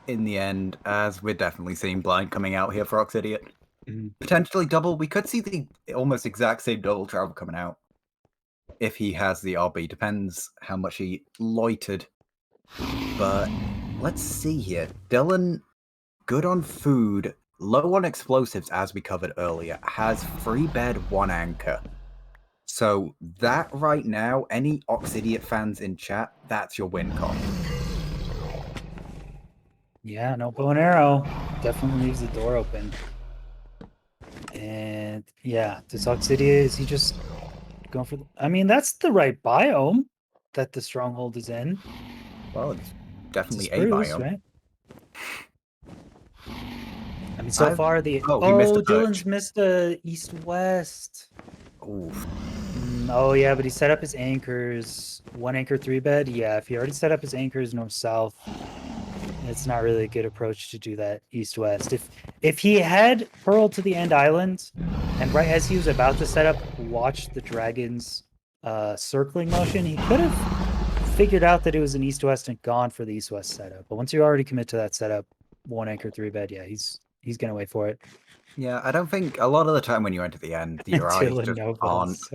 in the end, as we're definitely seeing blind coming out here for Oxidiot. Mhm. Potentially double. We could see the almost exact same double travel coming out if he has the RB. Depends how much he loitered. But let's see here. Dylan, good on food, low on explosives, as we covered earlier, has 3 bed, 1 anchor. So that right now, any Oxidiot fans in chat, that's your win con. Yeah, no bow and arrow. Definitely leaves the door open. And yeah, this Oxidiot, is he just going for I mean, that's the right biome that the stronghold is in. Well, it's It's a definitely a spruce, biome. right? I mean, so far the Oh, he missed a Dylan's perch. missed a east-west. Oof. Oh yeah, but he set up his anchors. 1 anchor 3 bed. Yeah, if he already set up his anchors north-south, it's not really a good approach to do that east-west. If he had Pearl to the end island, and right as he was about to set up, watched the dragon's circling motion, he could have figured out that it was an east-west and gone for the east-west setup. But once you already commit to that setup, 1 anchor 3 bed, yeah, he's gonna wait for it. Yeah, I don't think a lot of the time when you enter the end, your eyes Dylan just aren't. Nobles.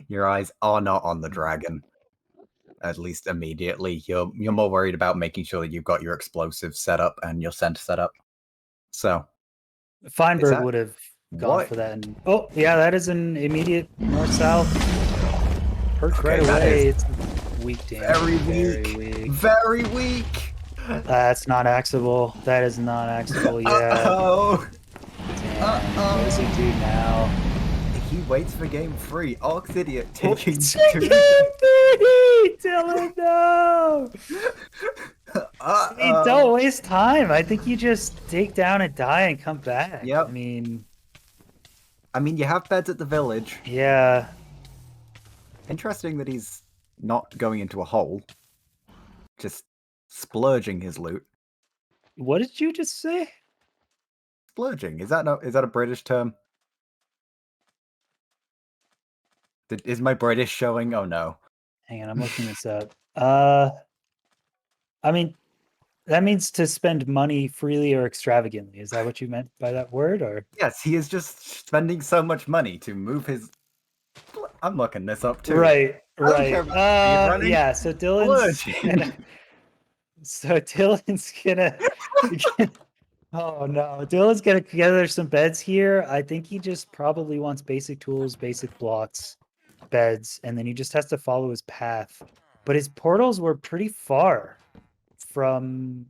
Your eyes are not on the dragon. At least immediately, you're more worried about making sure that you've got your explosives set up and your center set up. So is Feinberg that would have gone what? for that. And oh, yeah, that is an immediate north-south perch right Okay, that is away. It's weak damage. very Very weak. weak. Very weak. That's not axable. That is not axable. Yeah. Uh-oh. Damn. What does he do now? He waits for game 3. Oxidiot taking It's 2. Dylan, no! I mean, don't waste time. I think you just take down and die and come back. Yep. I mean, you have beds at the village. yeah. Interesting that he's not going into a hole. Just splurging his loot. What did you just say? Splurging. Is that a British term? Is my British showing? Oh no. Hang on, I'm looking this up. I mean, that means to spend money freely or extravagantly. Is that what you meant by that word, or? Yes, he is just spending so much money to move his. I'm looking this up too. Right, I don't care right. about speedrunning. Yeah. So Dylan's gonna. So Dylan's gonna. Oh no, Dylan's gonna gather some beds here. I think he just probably wants basic tools, basic blocks, beds, and then he just has to follow his path. But his portals were pretty far from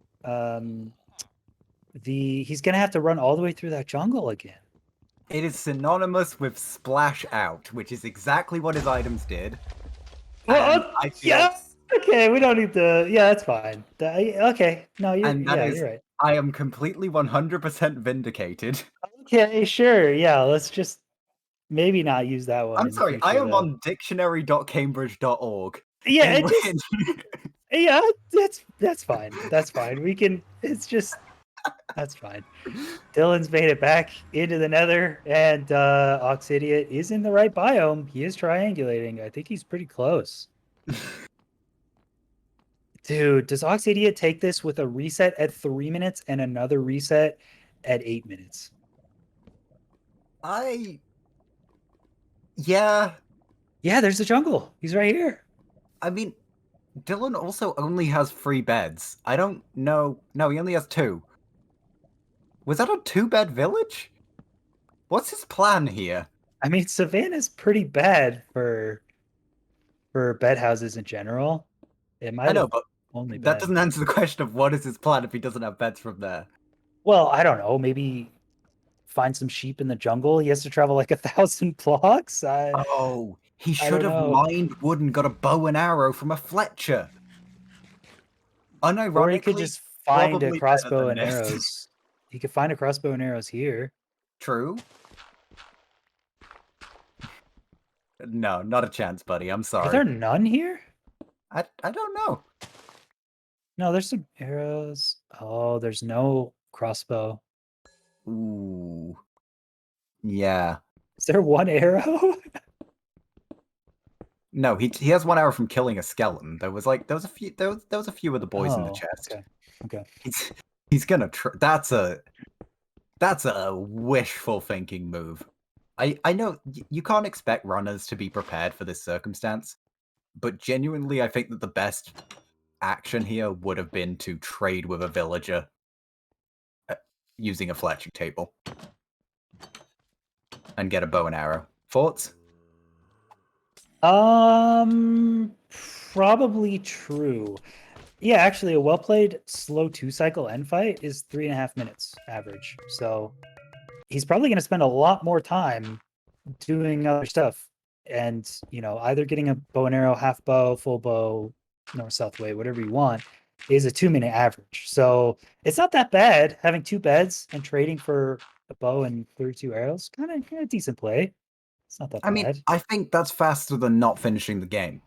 he's gonna have to run all the way through that jungle again. It is synonymous with splash out, which is exactly what his items did. Well, I feel yeah, okay, we don't need to. Yeah, that's fine. Okay, no, you're right. I am completely 100% vindicated. Okay, sure. Yeah, let's just maybe not use that one I'm in the sorry, I future, am though. on dictionary.cambridge.org. Yeah, in it just which... yeah, that's fine. That's fine. We can. It's just that's fine. Dylan's made it back into the Nether, and Oxidiot is in the right biome. He is triangulating. I think he's pretty close. Dude, does Oxidiot take this with a reset at 3 minutes and another reset at 8 minutes. Yeah, Yeah, there's the jungle. He's right here. I mean, Dylqn also only has 3 beds. I don't know. No, he only has 2. Was that a 2-bed village? What's his plan here? I mean, Savannah's pretty bad for bed houses in general. It I might know, have but only that been. doesn't answer the question of what is his plan if he doesn't have beds from there. Well, I don't know. Maybe find some sheep in the jungle. He has to travel like 1,000 blocks. Oh, he I should don't have know. mined wood and got a bow and arrow from a Fletcher. Or he could Unironically, just find a probably better crossbow than and this. arrows. He could find a crossbow and arrows here. True. No, not a chance, buddy. I'm Are sorry. there none here? I don't know. No, there's some arrows. Oh, there's no crossbow. Ooh. Yeah. Is there one arrow? No, he has 1 arrow from killing a skeleton. There was a few there was a few of the boys in the Oh, chest. okay. Okay. He's gonna that's a wishful thinking move. I know you can't expect runners to be prepared for this circumstance, but genuinely I think that the best action here would have been to trade with a villager using a fletching table and get a bow and arrow. Thoughts? Probably true. Yeah, actually, a well-played slow 2-cycle end fight is 3.5 minutes average. So he's probably going to spend a lot more time doing other stuff, and either getting a bow and arrow, half bow, full bow, north south way, whatever you want, is a 2-minute average. So it's not that bad having 2 beds and trading for a bow and 32 arrows. Kind of decent play. It's not that I mean, bad. I think that's faster than not finishing the game.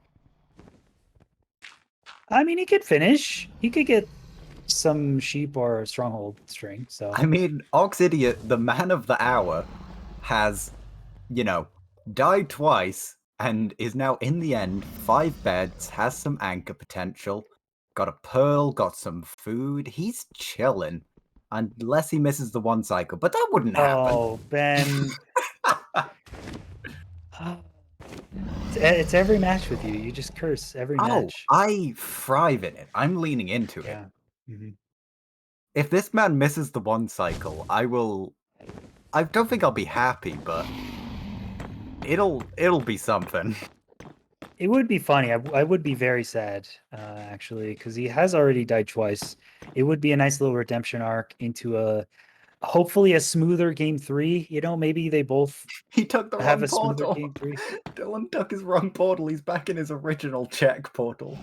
I mean, he could finish. He could get some sheep or stronghold string. So I mean, Oxidiot, the man of the hour, has, died twice and is now in the end 5 beds, has some anchor potential, got a pearl, got some food. He's chilling. Unless he misses the 1 cycle, but that wouldn't happen. oh, Ben. It's every match with you. You just curse every match. I thrive in it. I'm leaning into it. Yeah. Mhm. If this man misses the 1 cycle, I don't think I'll be happy, but it'll be something. It would be funny. I would be very sad, actually, because he has already died twice. It would be a nice little redemption arc into hopefully a smoother game 3. Maybe they both He took the have wrong a smoother portal. game 3. Dylqn took his wrong portal. He's back in his original check portal.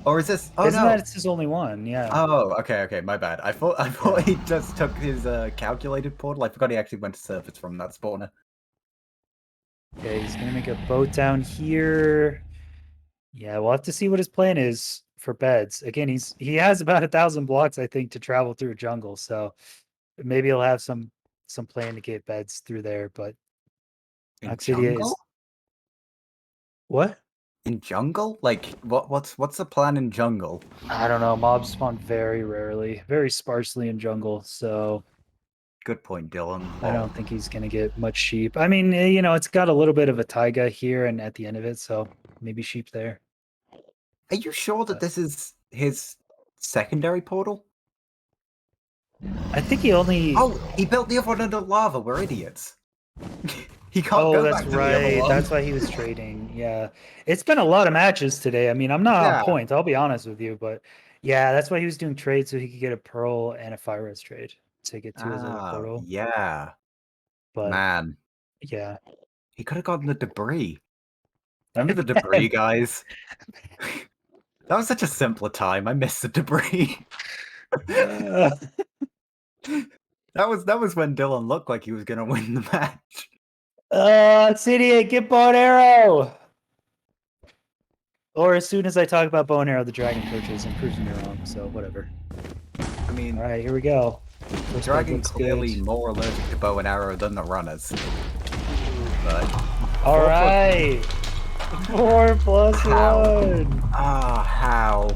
Or is this? Oh Isn't no! that it's his only one? Yeah. Oh, okay. My bad. I thought Yeah. he just took his calculated portal. I forgot he actually went to surface from that spawner. Okay, he's gonna make a boat down here. Yeah, we'll have to see what his plan is for beds. Again, he has about 1,000 blocks, I think, to travel through a jungle. So maybe he'll have some plan to get beds through there. But In Oxidia jungle? is what? In jungle? Like what's the plan in jungle? I don't know. Mobs spawn very rarely, very sparsely in jungle. So Good point, Dylqn. I don't think he's gonna get much sheep. I mean, it's got a little bit of a taiga here and at the end of it, so maybe sheep there. Are you sure that this is his secondary portal? I think he only. Oh, he built the other one under lava. We're idiots. He can't Oh, go that's back to the other right. one. That's why he was trading. Yeah. It's been a lot of matches today. I mean, I'm not on Yeah. point, I'll be honest with you, but yeah, that's why he was doing trades so he could get a pearl and a fire res trade to get to his other portal. Yeah. But Man, yeah. he could have gotten the debris. Remember the debris, guys? That was such a simpler time. I miss the debris. Uh, That was when Dylqn looked like he was gonna win the match. CD8, get bow and arrow! Or as soon as I talk about bow and arrow, the dragon approaches and proves me wrong, so whatever. I mean, All right, here we go. the First dragon looks clearly good. more allergic to bow and arrow than the runners. But All right. 4 plus How? 1. how?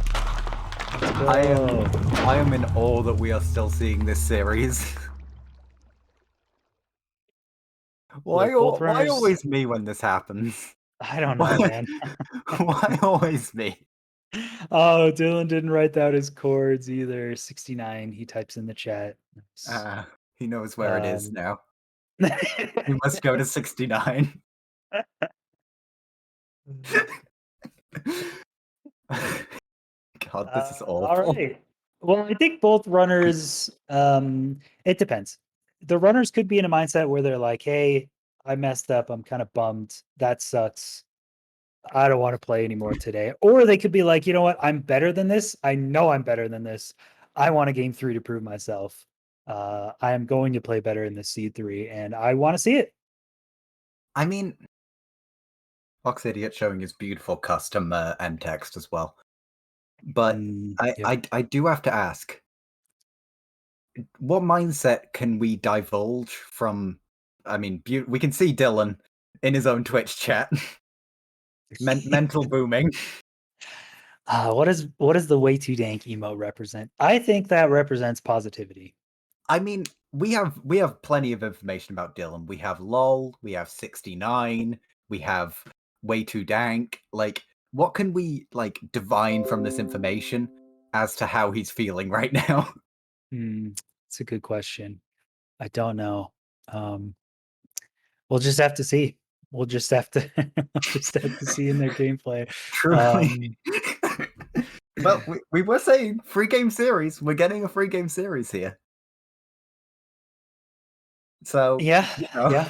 Let's go. I am in awe that we are still seeing this series. Why, both why runners. always me when this happens? I don't know, Why, man. why always me? Oh, Dylan didn't write down his chords either. 69. He types in the chat. Nice. He knows where it is Um, now. We must go to 69. God, this is all awful. right. Well, I think both runners, it depends. The runners could be in a mindset where they're like, hey, I messed up. I'm kind of bummed. That sucks. I don't want to play anymore today. Or they could be like, you know what? I'm better than this. I know I'm better than this. I want a game 3 to prove myself. I am going to play better in the C3 and I want to see it. I mean, Oxidiot showing his beautiful custom end text as well. But Yep. I do have to ask, what mindset can we divulge from? I mean, we can see Dylan in his own Twitch chat, mental booming. What does the way too dank emote represent? I think that represents positivity. I mean, we have plenty of information about Dylan. We have LOL, we have 69, we have way too dank. Like, what can we like divine from this information as to how he's feeling right now? It's a good question. I don't know. Um, we'll just have to see. We'll just have to we'll just have to see in their gameplay. Truly. Um, Well, we were saying free game series. We're getting a free game series here. So, yeah, you know, yeah,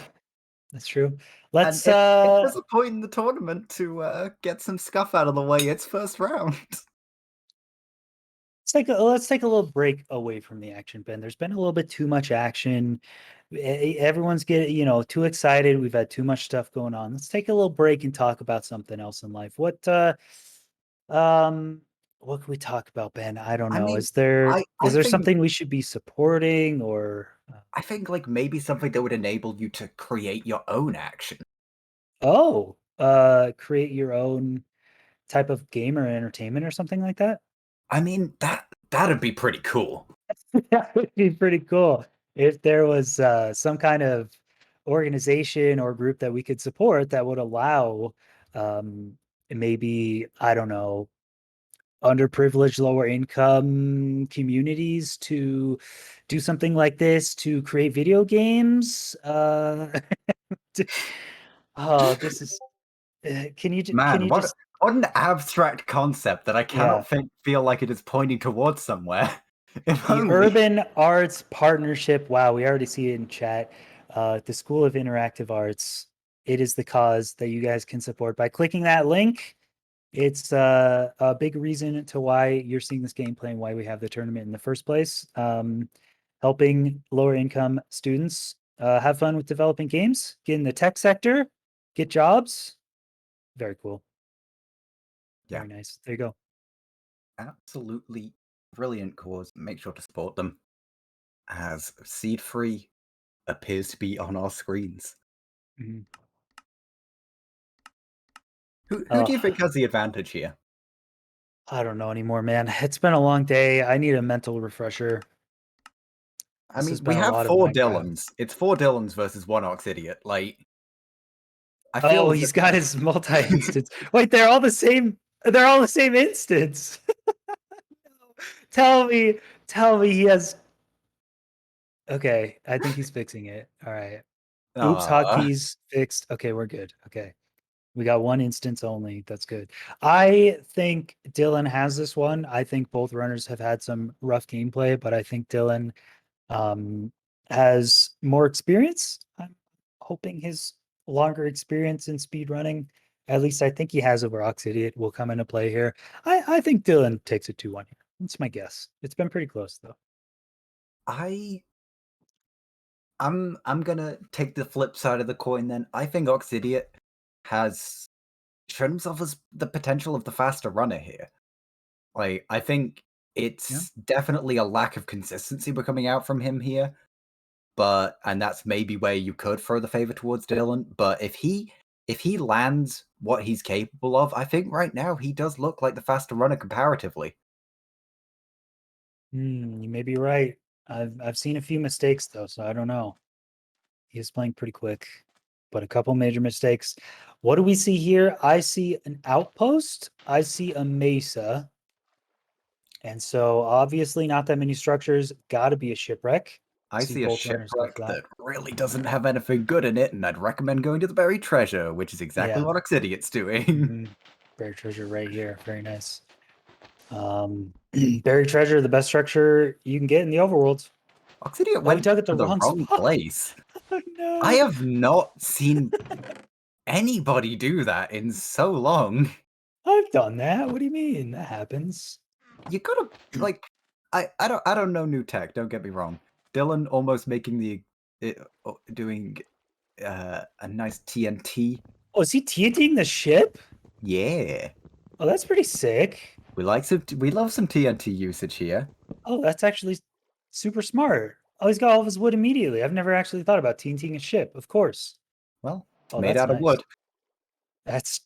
that's true. and Let's if there's a point in the tournament to get some scuff out of the way, it's first round. let's take a little break away from the action, Ben. There's been a little bit too much action. Everyone's getting, too excited. We've had too much stuff going on. Let's take a little break and talk about something else in life. Um what can we talk about, Ben? I don't I know. mean, Is I there think something we should be supporting or I think like maybe something that would enable you to create your own action. create your own type of game or entertainment or something like that? I mean, that'd be pretty cool. That would be pretty cool if there was some kind of organization or group that we could support that would allow maybe, I don't know, underprivileged, lower income communities to do something like this to create video games. Oh, this is. Can Man, you just what an abstract concept that I yeah. cannot feel like it is pointing towards somewhere. If The only. Urban Arts Partnership. Wow, we already see it in chat. The School of Interactive Arts. It is the cause that you guys can support by clicking that link. It's a big reason to why you're seeing this gameplay and why we have the tournament in the first place. Helping lower income students have fun with developing games, get in the tech sector, get jobs. Very cool. Yeah, Very nice. There you go. absolutely brilliant cause. Make sure to support them as Seed Free appears to be on our screens. Mhm. Who do Oh, you think has the advantage here? I don't know anymore, man. It's been a long day. I need a mental refresher. I This has mean, been we a have lot of four Minecraft. Dylans. It's four Dylans versus one Oxidiot. Like, I feel Oh, as if he's got his multi-instance. Wait, they're all the same. They're all the same instance. tell me, tell me he has. Okay, I think he's fixing it. All right. Oops, uh, hotkeys fixed. Okay, we're good. Okay. We got one instance only. That's good. I think Dylan has this one. I think both runners have had some rough gameplay, but I think Dylan um, has more experience. I'm hoping his longer experience in speed running, at least I think he has over Oxidiot, will come into play here. I think Dylan takes it 2-1 here. That's my guess. It's been pretty close though. I I'm gonna take the flip side of the coin then. I think Oxidiot has shown himself as the potential of the faster runner here. Like, I think Yeah. it's definitely a lack of consistency we're coming out from him here. But and that's maybe where you could throw the favor towards Dylan. But if he lands what he's capable of, I think right now he does look like the faster runner comparatively. You may be right. I've seen a few mistakes though, so I don't know. He is playing pretty quick. but a couple major mistakes. What do we see here? I see an outpost. I see a mesa. And so obviously not that many structures. Got to be a shipwreck. I see a both runners go shipwreck for that. that really doesn't have anything good in it, and I'd recommend going to the buried treasure, which is exactly Yeah. what Oxidiot's doing. Buried treasure right here. Very nice. Buried treasure, the best structure you can get in the overworld. Oxidiot Oh, we went dug at the to the wrong wrong spot. place. Oh, no. I have not seen anybody do that in so long. I've done that. What do you mean? That happens. You gotta like, I don't know new tech. Don't get me wrong. Dylqn almost making doing a nice TNT. Oh, is he TNTing the ship? Yeah, Oh, that's pretty sick. we love some TNT usage here. Oh, that's actually super smart. Oh, he's got all of his wood immediately. I've never actually thought about TNTing a ship. Of course. Well, it's Oh, made that's out of nice. wood.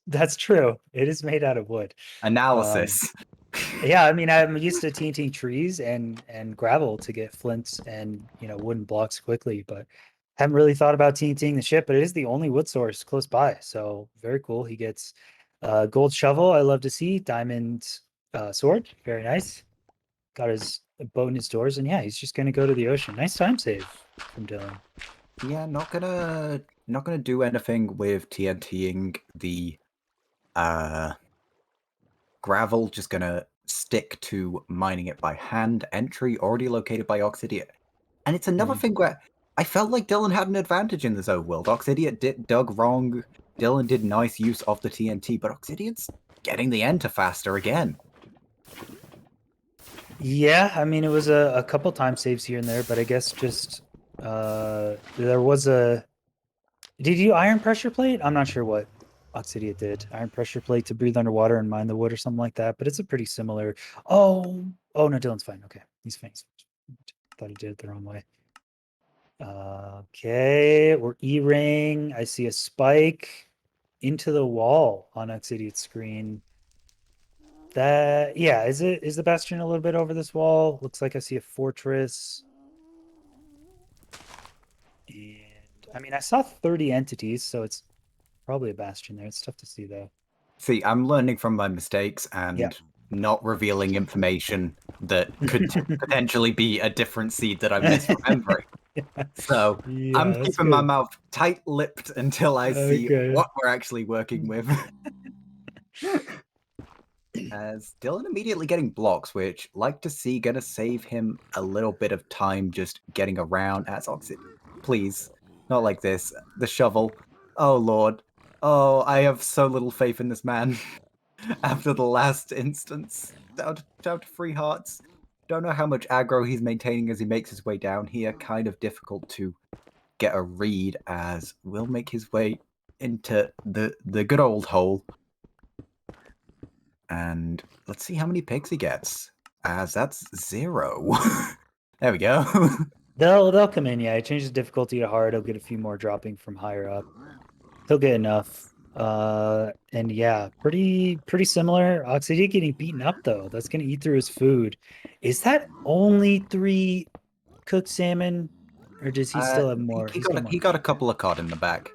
That's true. It is made out of wood. Analysis. Yeah, I mean, I'm used to TNTing trees and gravel to get flints and wooden blocks quickly, but haven't really thought about TNTing the ship. But it is the only wood source close by, so very cool. He gets gold shovel. I love to see diamond sword. Very nice. Got his boat in his doors, and yeah, he's just gonna go to the ocean. Nice time save from Dylqn. Yeah, not gonna do anything with TNTing the gravel, just gonna stick to mining it by hand. Entry already located by Oxidiot. And it's another thing where I felt like Dylqn had an advantage in this overworld. Oxidiot dug wrong. Dylqn did nice use of the TNT, but Oxidiot's getting the enter faster again. Yeah, I mean, it was a couple time saves here and there, but I guess just there was a. Did you iron pressure plate? I'm not sure what Oxidiot did. Iron pressure plate to breathe underwater and mine the wood or something like that, but it's a pretty similar. Oh, no, Dylqn's fine. Okay, he's fine. Thought he did it the wrong way. Okay, we're E-ring. I see a spike into the wall on Oxidiot's screen. That, yeah, is the bastion a little bit over this wall? Looks like I see a fortress. And I mean, I saw 30 entities, so it's probably a bastion there. It's tough to see though. See, I'm learning from my mistakes Yeah. and not revealing information that could potentially be a different seed that I'm misremembering. So Yeah, I'm that's keeping my good. mouth tight-lipped until I see Okay. what we're actually working with. As Dylqn immediately getting blocks, which like to see gonna save him a little bit of time just getting around as Oxid. Please, not like this. The shovel. Oh lord. Oh, I have so little faith in this man. After the last instance. Down to 3 hearts. Don't know how much aggro he's maintaining as he makes his way down here. Kind of difficult to get a read as will make his way into the good old hole. And let's see how many pigs he gets. As that's 0. There we go. They'll come in, yeah. I changed the difficulty to hard. He'll get a few more dropping from higher up. He'll get enough. And yeah, pretty similar. Oxidic getting beaten up though. That's gonna eat through his food. Is that only 3 cooked salmon? Or does he still have more? He's got more. He got a couple of cod in the back.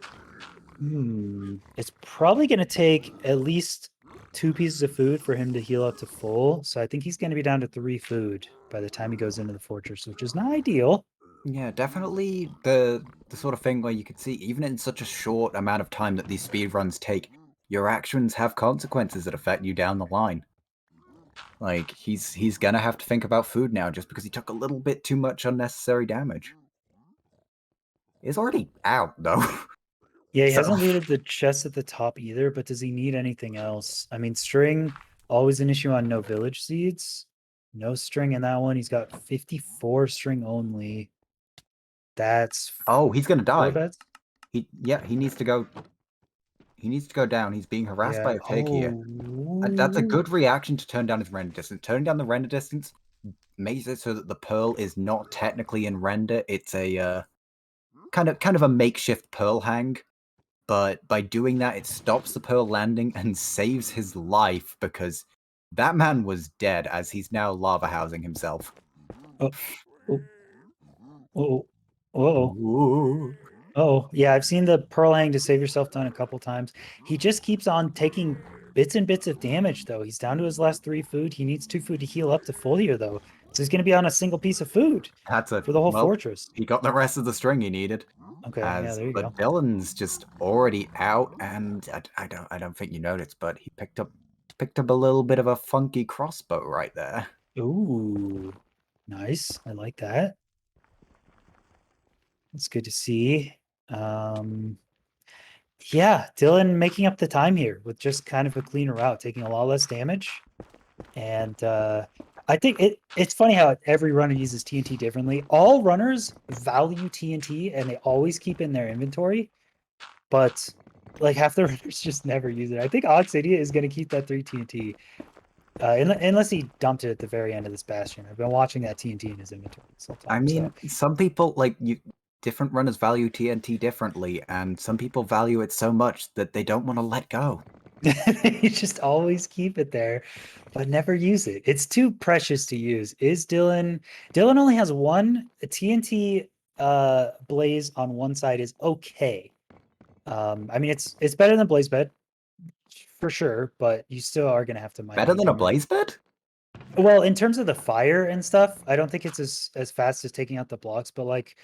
It's probably gonna take at least 2 pieces of food for him to heal up to full. So I think he's gonna be down to 3 food by the time he goes into the fortress, which is not ideal. Yeah, definitely the sort of thing where you could see, even in such a short amount of time that these speedruns take, your actions have consequences that affect you down the line. Like, he's gonna have to think about food now just because he took a little bit too much unnecessary damage. It's already out, though. Yeah, he So, hasn't looted the chest at the top either, but does he need anything else? I mean, string, always an issue on no village seeds. No string in that one. He's got 54 string only. That's oh, he's gonna 4 die. beds. He needs to go. He needs to go down. He's being harassed by Yeah. a pig here. Oh, That's a good reaction to turn down his render distance. Turning down the render distance makes it so that the pearl is not technically in render. It's a kind of a makeshift pearl hang. But by doing that, it stops the pearl landing and saves his life because that man was dead as he's now lava housing himself. oh, oh, oh, oh. Ooh. Oh, yeah, I've seen the pearl hang to save yourself done a couple times. He just keeps on taking bits and bits of damage, though. He's down to his last 3 food. He needs 2 food to heal up to full here, though. So he's going to be on a single piece of food That's a for the whole well, fortress. he got the rest of the string he needed. Okay, yeah, As there you but go. Dylan's just already out, and I don't think you noticed, but he picked up a little bit of a funky crossbow right there. Ooh, nice. I like that. It's good to see. Um, yeah, Dylan making up the time here with just kind of a cleaner route, taking a lot less damage. And I think it's funny how every runner uses TNT differently. All runners value TNT and they always keep it in their inventory, but like half the runners just never use it. I think Oxidiot is going to keep that 3 TNT unless he dumped it at the very end of this bastion. I've been watching that TNT in his inventory this whole I time. So mean, some people different runners value TNT differently, and some people value it so much that they don't want to let go. you just always keep it there, but never use it. It's too precious to use. Is Dylan? Dylan only has one a TNT blaze on one side is okay. I mean it's better than blaze bed for sure, but you still are gonna have to mine Better than a everything. blaze bed? Well, in terms of the fire and stuff, I don't think it's as fast as taking out the blocks, but like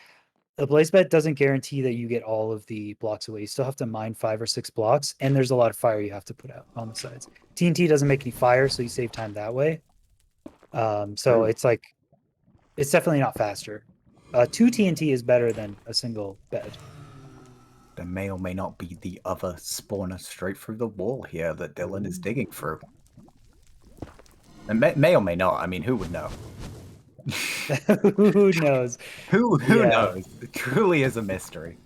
the blaze bed doesn't guarantee that you get all of the blocks away. You still have to mine 5 or 6 blocks, and there's a lot of fire you have to put out on the sides. TNT doesn't make any fire, so you save time that way. So True. it's like it's definitely not faster. 2 TNT is better than a single bed. There may or may not be the other spawner straight through the wall here that Dylan is digging through. And may or may not. I mean, who would know? Who knows? Who Yeah, knows? It truly is a mystery.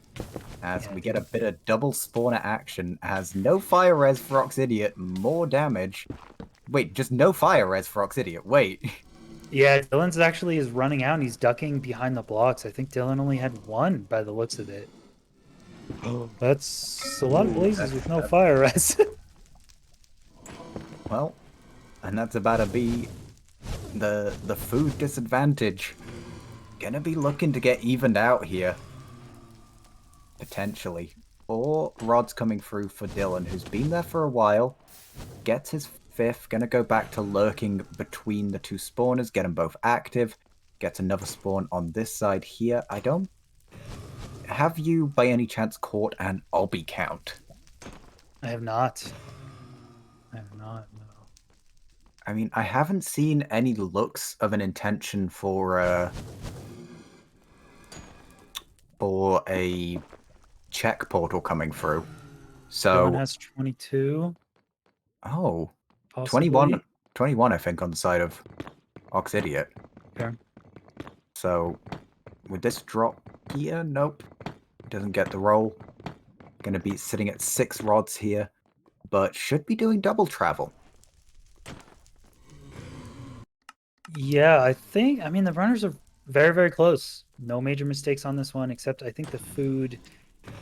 As yeah, we get a dude. bit of double spawner action, has no fire res for Oxidiot, more damage. Wait, just no fire res for Oxidiot. Wait. Yeah, Dylan's actually is running out and he's ducking behind the blocks. I think Dylan only had one by the looks of it. Oh, that's a lot of Ooh, blazes with no fire res. well, and that's about to be the food disadvantage. Gonna be looking to get evened out here. Potentially. 4 rods coming through for Dylan, who's been there for a while. Gets his 5th, gonna go back to lurking between the 2 spawners, get them both active. Gets another spawn on this side here. I don't... Have you, by any chance, caught an obby count? I have not. I have not, no. I mean, I haven't seen any looks of an intention for a check portal coming through. Dylan So, has 22, oh, 21, possibly. 21, I think, on the side of Oxidiot. Okay. So, would this drop here? Nope. Doesn't get the roll. Gonna be sitting at 6 rods here, but should be doing double travel. Yeah, I mean, the runners are very, very close. No major mistakes on this one, except I think the food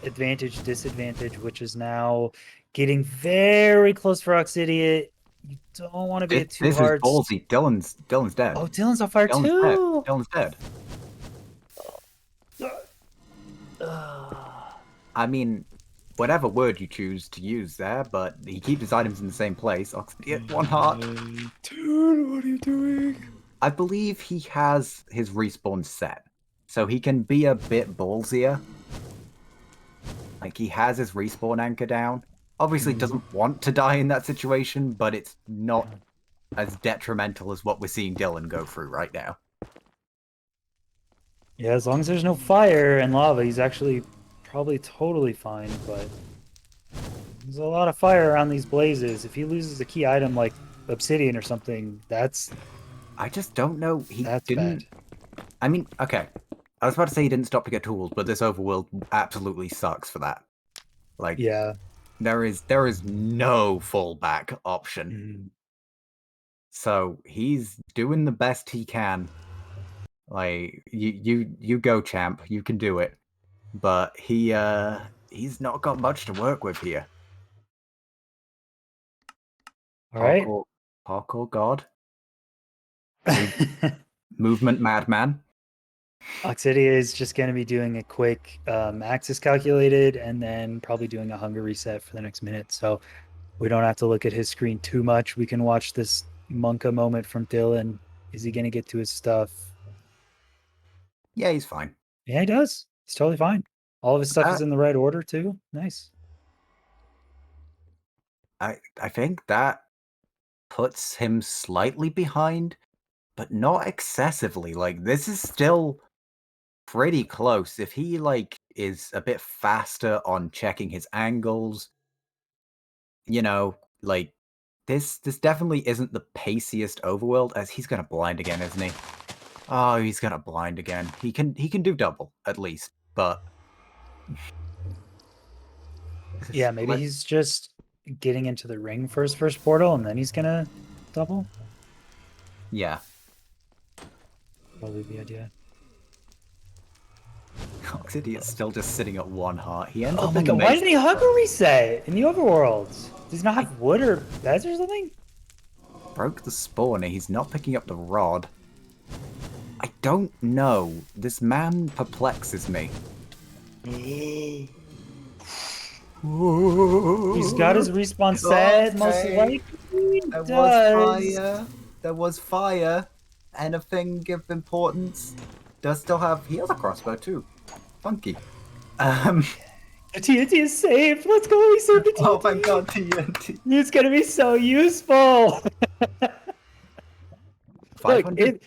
advantage, disadvantage, which is now getting very close for Oxidiot. You don't want to be This, at two this is hearts. ballsy. Dylan's dead. Oh, Dylan's on fire Dylan's dead. too. Dylan's dead. I mean, whatever word you choose to use there, but he keeps his items in the same place. Oxidiot, 1 heart. Dude, what are you doing? I believe he has his respawn set, so he can be a bit ballsier. Like, he has his respawn anchor down. Obviously doesn't want to die in that situation, but it's not as detrimental as what we're seeing Dylan go through right now. Yeah, as long as there's no fire and lava, he's actually probably totally fine, but there's a lot of fire around these blazes. If he loses a key item like obsidian or something, I just don't know. He that's bad. didn't. I mean, okay. I was about to say he didn't stop to get tools, but this overworld absolutely sucks for that. Like, Yeah. there is no fallback option. Mhm. So he's doing the best he can. Like, you go, champ. You can do it. But he's not got much to work with here. All right. Parkour god, movement madman. Oxidiot is just going to be doing a quick axis calculated and then probably doing a hunger reset for the next minute. So we don't have to look at his screen too much. We can watch this Monka moment from Dylqn. Is he going to get to his stuff? Yeah, he's fine. Yeah, he does. He's totally fine. All of his stuff is in the right order too. Nice. I think that puts him slightly behind, but not excessively. Like, this is still pretty close. If he like is a bit faster on checking his angles, like this definitely isn't the paciest overworld, as he's gonna blind again, isn't he? Oh, he's gonna blind again. He can do double at least, but Yeah, maybe he's just getting into the ring for his first portal and then he's gonna double. Yeah. Probably the idea. Oxidiot's still just sitting at 1 heart. He ends Oh up my in the god, why maze. did he hunger reset in the overworld? Does he not have wood or beds or something? Broke the spawner. He's not picking up the rod. I don't know. This man perplexes me. He's got his respawn set, most likely. There was fire. There was fire. Anything of importance? Does still have. He has a crossbow too. Funky. The TNT is saved. Let's go. We saved the TNT. Oh my god, TNT. It's gonna be so useful. 500. Look,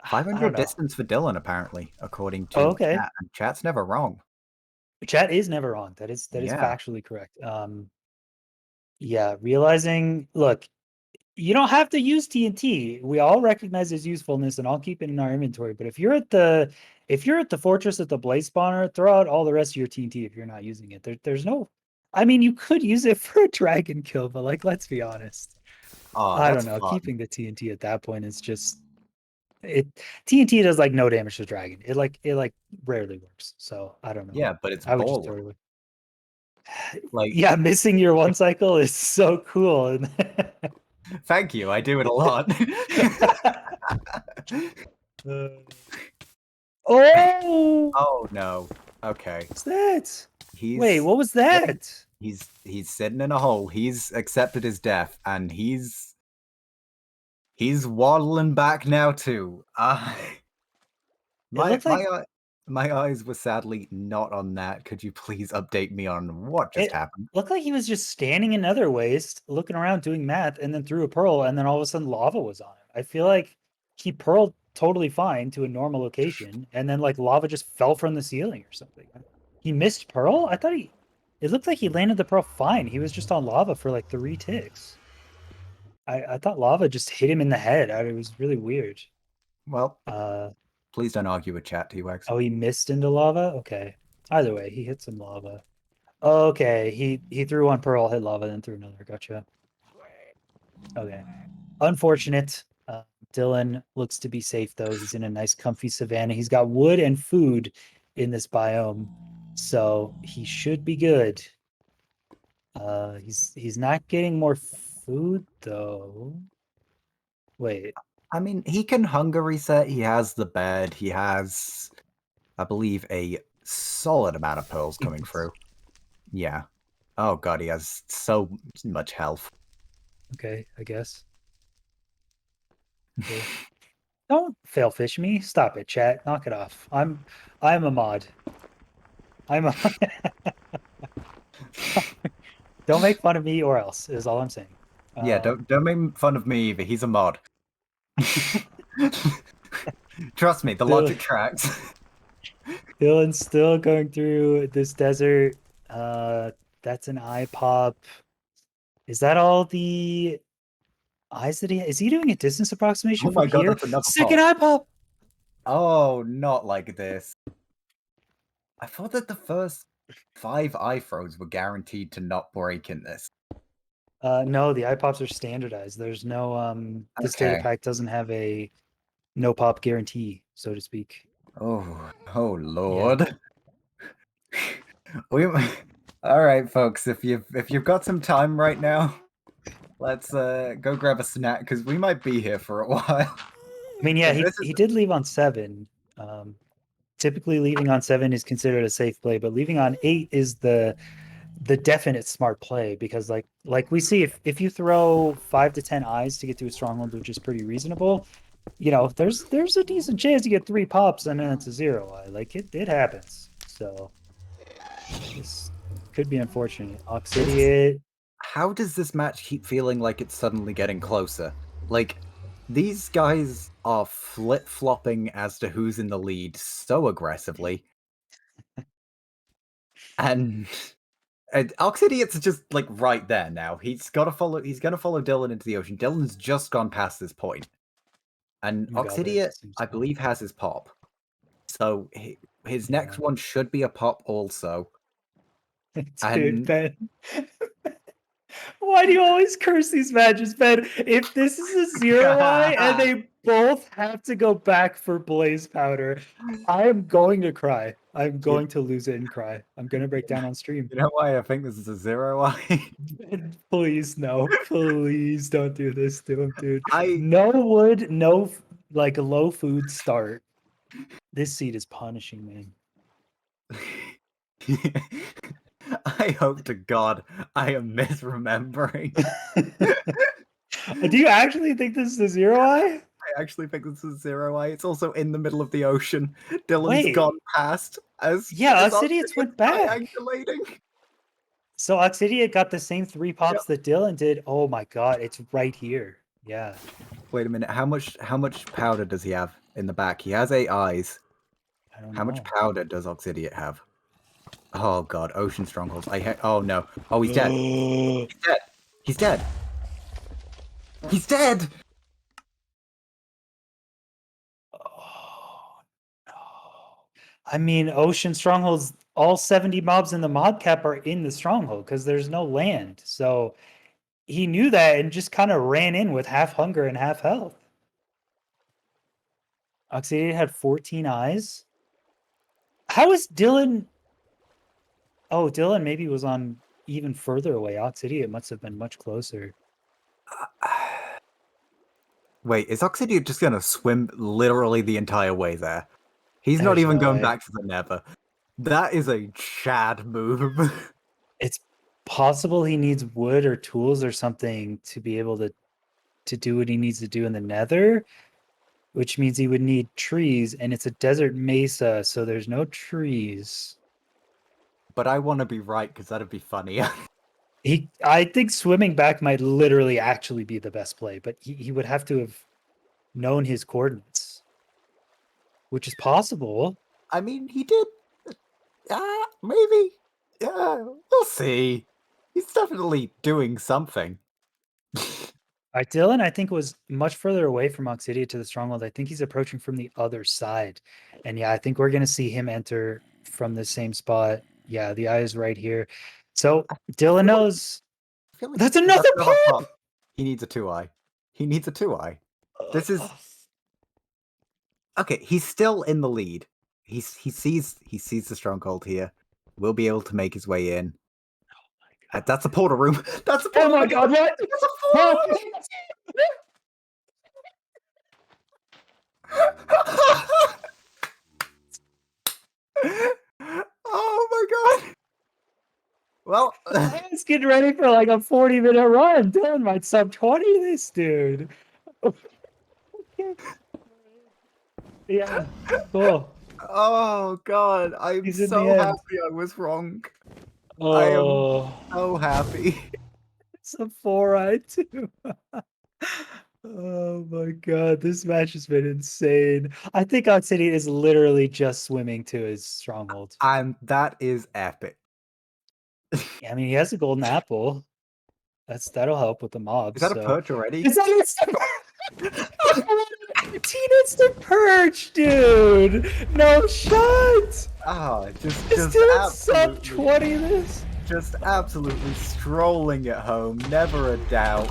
500 distance for Dylqn, apparently, according to okay. chat. And chat's never wrong. Chat is never wrong. That is Yeah. factually correct. Yeah, realizing, look, you don't have to use TNT. We all recognize its usefulness and I'll keep it in our inventory. But if you're at the fortress at the blaze spawner, throw out all the rest of your TNT if you're not using it. There's no, I mean, you could use it for a dragon kill, but like, let's be honest. Oh, I that's don't know. fun. Keeping the TNT at that point is just TNT does like no damage to dragon. It rarely works. So I don't know. Yeah, but it's I would just baller. totally Like, yeah, missing your one cycle is so cool. thank you. I do it a lot. Oh! Oh no. Okay. What's that? He's Wait, what was that? He's sitting in a hole. He's accepted his death, and he's waddling back now too. It looked like My eyes were sadly not on that. Could you please update me on what just happened? looked like he was just standing in Nether waste, looking around doing math, and then threw a pearl, and then all of a sudden lava was on him. I feel like he pearled totally fine to a normal location, and then like lava just fell from the ceiling or something. He missed pearl? I thought it looked like he landed the pearl fine. He was just on lava for like 3 ticks. I thought lava just hit him in the head. It was really weird. Well, please don't argue with chat, T-Wax. Oh, he missed into lava? Okay. Either way, he hit some lava. Okay, he threw one pearl, hit lava, then threw another. Gotcha. Okay. Unfortunate. Dylqn looks to be safe though. He's in a nice comfy savanna. He's got wood and food in this biome, so he should be good. He's not getting more food though. Wait. I mean, he can hunger reset. He has the bed. He has, I believe, a solid amount of pearls coming through. Yeah. Oh god, he has so much health. Okay, I guess. Okay. Don't fail fish me. Stop it, chat. Knock it off. I'm a mod. I'm a Don't make fun of me or else, is all I'm saying. Yeah, don't make fun of me either. He's a mod. Trust me, the logic tracks. Dylqn's still going through this desert. That's an eye pop. Is that all the eyes that is he doing a distance approximation from here? That's another Second eye pop. Oh, not like this. I thought that the first 5 eye throws were guaranteed to not break in this. No, the eye pops are standardized. There's no this data Okay. pack doesn't have a no pop guarantee, so to speak. Oh lord. Yeah. All right, folks. If you've got some time right now, let's go grab a snack because we might be here for a while. I mean, yeah, he did leave on 7. Typically, leaving on 7 is considered a safe play, but leaving on 8 is the definite smart play because like we see if you throw 5 to 10 eyes to get to a stronghold, which is pretty reasonable, there's a decent chance you get 3 pops and then it's a 0 eye. Like it happens. So this could be unfortunate. Oxidiot. How does this match keep feeling like it's suddenly getting closer? Like, these guys are flip-flopping as to who's in the lead so aggressively. And Oxidiot's just like right there now. He's gonna follow Dylqn into the ocean. Dylqn's just gone past this point. And Oh my God, they're at Oxidiot, the same I spot. believe, has his pop. So his Yeah. next one should be a pop also. Dude, And Ben. Why do you always curse these matches, Ben? If this is a 0 eye and they both have to go back for blaze powder, I am going to cry. I'm going to lose it and cry. I'm going to break down on stream. you know why I think this is a 0 eye? Ben, please, no. Please don't do this to him, dude. I No wood, no like a low food start. This seed is punishing me. I hope to God I am misremembering. Do you actually think this is a 0 eye? I actually think this is 0 eye. It's also in the middle of the ocean. Dylqn's Wait. gone past as Yeah, Oxidiot's Oxidiot's went back. triangulating. So Oxidiot got the same 3 pops Yep. that Dylqn did. Oh my God, it's right here. Yeah. Wait a minute. How much powder does he have in the back? He has 8 eyes. I don't How much know. powder does Oxidiot have? Oh God, ocean strongholds. Oh no. Oh, he's dead. He's dead. He's dead. He's dead. Oh no. I mean, Ocean Strongholds, all 70 mobs in the mod cap are in the stronghold because there's no land. So he knew that and just kind of ran in with half hunger and half health. Oxidiot had 14 eyes. How is Dylqn? Oh, Dylqn maybe was on even further away. Oxidiot must have been much closer. Wait, is Oxidiot just gonna swim literally the entire way there? He's not There's even no going way. back to the Nether. That is a Chad move. It's possible he needs wood or tools or something to be able to do what he needs to do in the Nether, which means he would need trees, and it's a desert mesa, so there's no trees. But I want to be right because that'd be funny. I think swimming back might literally actually be the best play, but he would have to have known his coordinates, which is possible. I mean, he did. Maybe. Yeah, we'll see. He's definitely doing something. Dylqn, I think, was much further away from Oxidiot to the stronghold. I think he's approaching from the other side. And yeah, I think we're going to see him enter from the same spot. Yeah, the eye is right here. So Dylqn knows. I feel like That's he another does not have pop! pop. He needs a 2-eye. He needs a 2-eye. This is okay. He's still in the lead. He sees the stronghold here. Will be able to make his way in. That's a portal room. That's a portal Oh my room. God, what? That's a portal room. Oh my God. Well, He's getting ready for like a 40-minute run. Dylqn might sub 20 this dude. Yeah, cool. oh God, I'm He's in the so end. happy I was wrong. I am Oh, so happy. it's a 4-eye too. Oh my God, this match has been insane. I think Oxidian is literally just swimming to his stronghold. That is epic. I mean, he has a golden apple. That'll help with the mobs. Is that a So perch already? it's an instant 18 instant purge, dude. No shot. Ah, This just dude's sub absolutely, 20 this. just absolutely strolling at home. Never a doubt.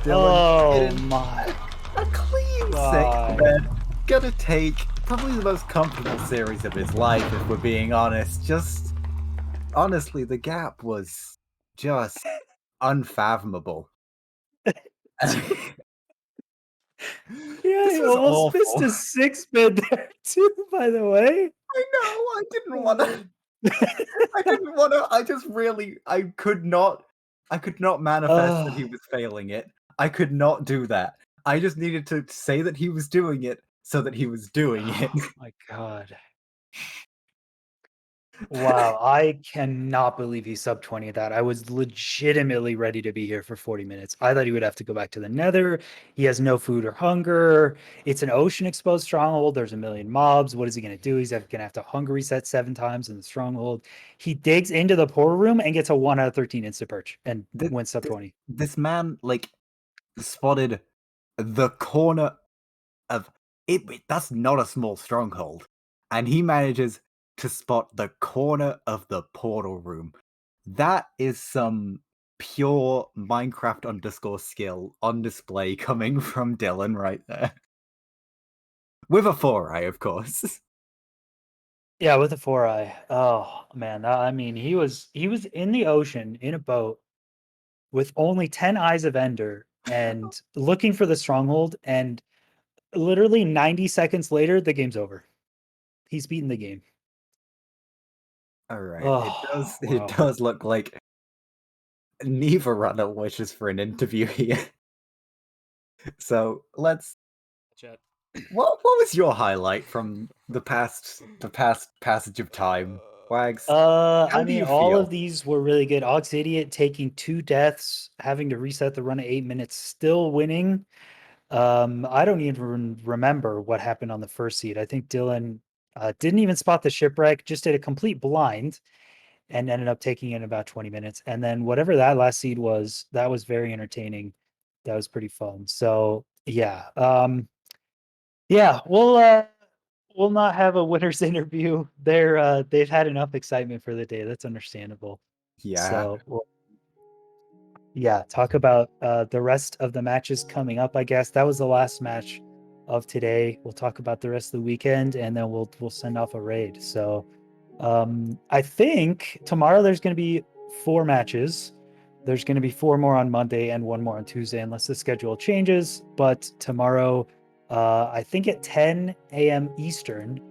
Dylqn Oh getting my a clean God. 6th bed. Gonna take probably the most comfortable series of his life, if we're being honest. Just honestly, the gap was just unfathomable. Dude, Yeah, This he was almost missed awful. a 6-man there too, by the way. I know. I didn't want to. I didn't want to. I just really. I could not. I could not manifest that he was failing it. I could not do that. I just needed to say that he was doing it so that he was doing it. Oh my god. Wow, I cannot believe he sub 20 at that. I was legitimately ready to be here for 40 minutes. I thought he would have to go back to the Nether. He has no food or hunger. It's an ocean exposed stronghold. There's a million mobs. What is he going to do? He's going to have to hunger reset 7 times in the stronghold. He digs into the portal room and gets a 1 out of 13 insta perch and wins sub 20. This man spotted the corner of it. That's not a small stronghold, and he manages to spot the corner of the portal room. That is some pure Minecraft underscore skill on display coming from Dylqn right there. With a 4-eye, of course. Yeah, with a 4-eye. Oh man, I mean, he was in the ocean in a boat with only 10 eyes of Ender and looking for the stronghold, and literally 90 seconds later the game's over. He's beaten the game. All right, Oh, it wow. does look like neither runner wishes for an interview here. So let's. Chat. What was your highlight from the past passage of time, Wags? I How do mean, you all feel? of these were really good. Oxidiot taking 2 deaths, having to reset the run at 8 minutes, still winning. I don't even remember what happened on the first seed. I think Dylqn didn't even spot the shipwreck, just did a complete blind and ended up taking it in about 20 minutes. And then whatever that last seed was, that was very entertaining. That was pretty fun. So yeah. Yeah, we'll not have a winner's interview. They've had enough excitement for the day. That's understandable. Yeah, So yeah, talk about the rest of the matches coming up, I guess. That was the last match of today. We'll talk about the rest of the weekend and then we'll send off a raid. So I think tomorrow there's going to be 4 matches. There's going to be 4 more on Monday and 1 more on Tuesday, unless the schedule changes. But tomorrow, I think at 10 a.m. Eastern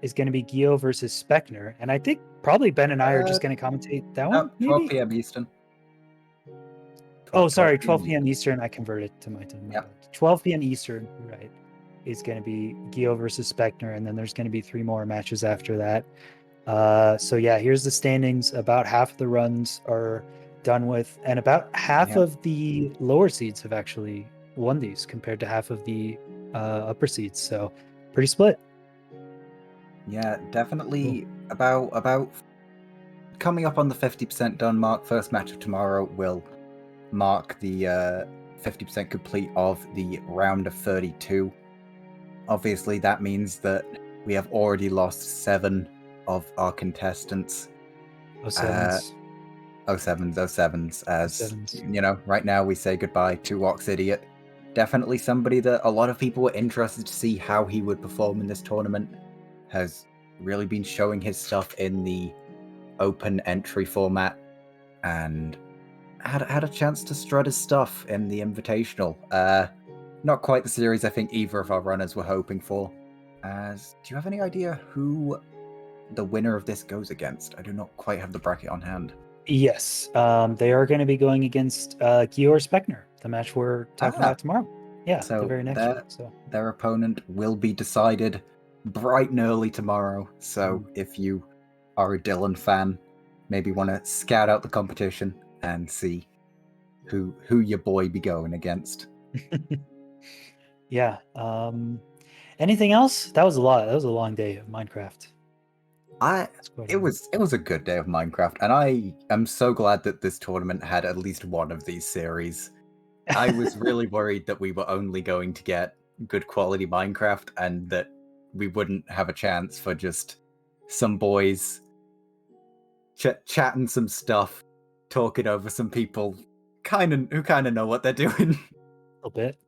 is going to be Gio versus Speckner, and I think probably Ben and I are just going to commentate that no, one. 12 Maybe. p.m. Eastern. Oh, 12 sorry, p.m. 12 p.m. Eastern. Eastern. I converted to my time. My Yep. bad. 12 p.m. Eastern, right? Is going to be Gio versus Speckner, and then there's going to be 3 more matches after that. So yeah, here's the standings. About half of the runs are done with, and about half Yep. of the lower seeds have actually won these compared to half of the upper seeds. So pretty split. Yeah, definitely about coming up on the 50% done mark. First match of tomorrow will mark the 50% complete of the round of 32. Obviously, that means that we have already lost 7 of our contestants. Oh sevens. 07s, as Sevens. you know, right now we say goodbye to Oxidiot. Definitely somebody that a lot of people were interested to see how he would perform in this tournament. Has really been showing his stuff in the open entry format and had a chance to strut his stuff in the Invitational. Not quite the series I think either of our runners were hoping for. Do you have any idea who the winner of this goes against? I do not quite have the bracket on hand. Yes, they are going to be going against Gior Speckner, the match we're talking about tomorrow. Yeah, the So very next one. So their opponent will be decided bright and early tomorrow. So if you are a Dylqn fan, maybe want to scout out the competition and see who your boy be going against. yeah. Anything else? That was a lot. That was a long day of Minecraft. It was a good day of Minecraft, and I am so glad that this tournament had at least one of these series. I was really worried that we were only going to get good quality Minecraft and that we wouldn't have a chance for just some boys chatting some stuff, talking over some people who kind of know what they're doing. A little bit.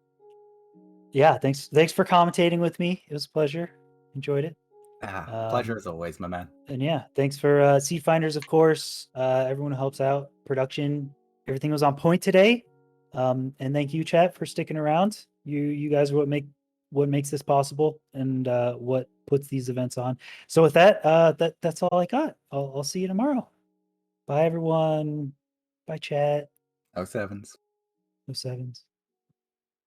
Yeah, thanks for commentating with me. It was a pleasure. Enjoyed it. Pleasure as always, my man. And yeah, thanks for Seed Finders, of course. Everyone who helps out. Production, everything was on point today. And thank you, chat, for sticking around. You guys are what make what makes this possible and what puts these events on. So with that, that's all I got. I'll see you tomorrow. Bye everyone. Bye chat. Oh sevens. No sevens.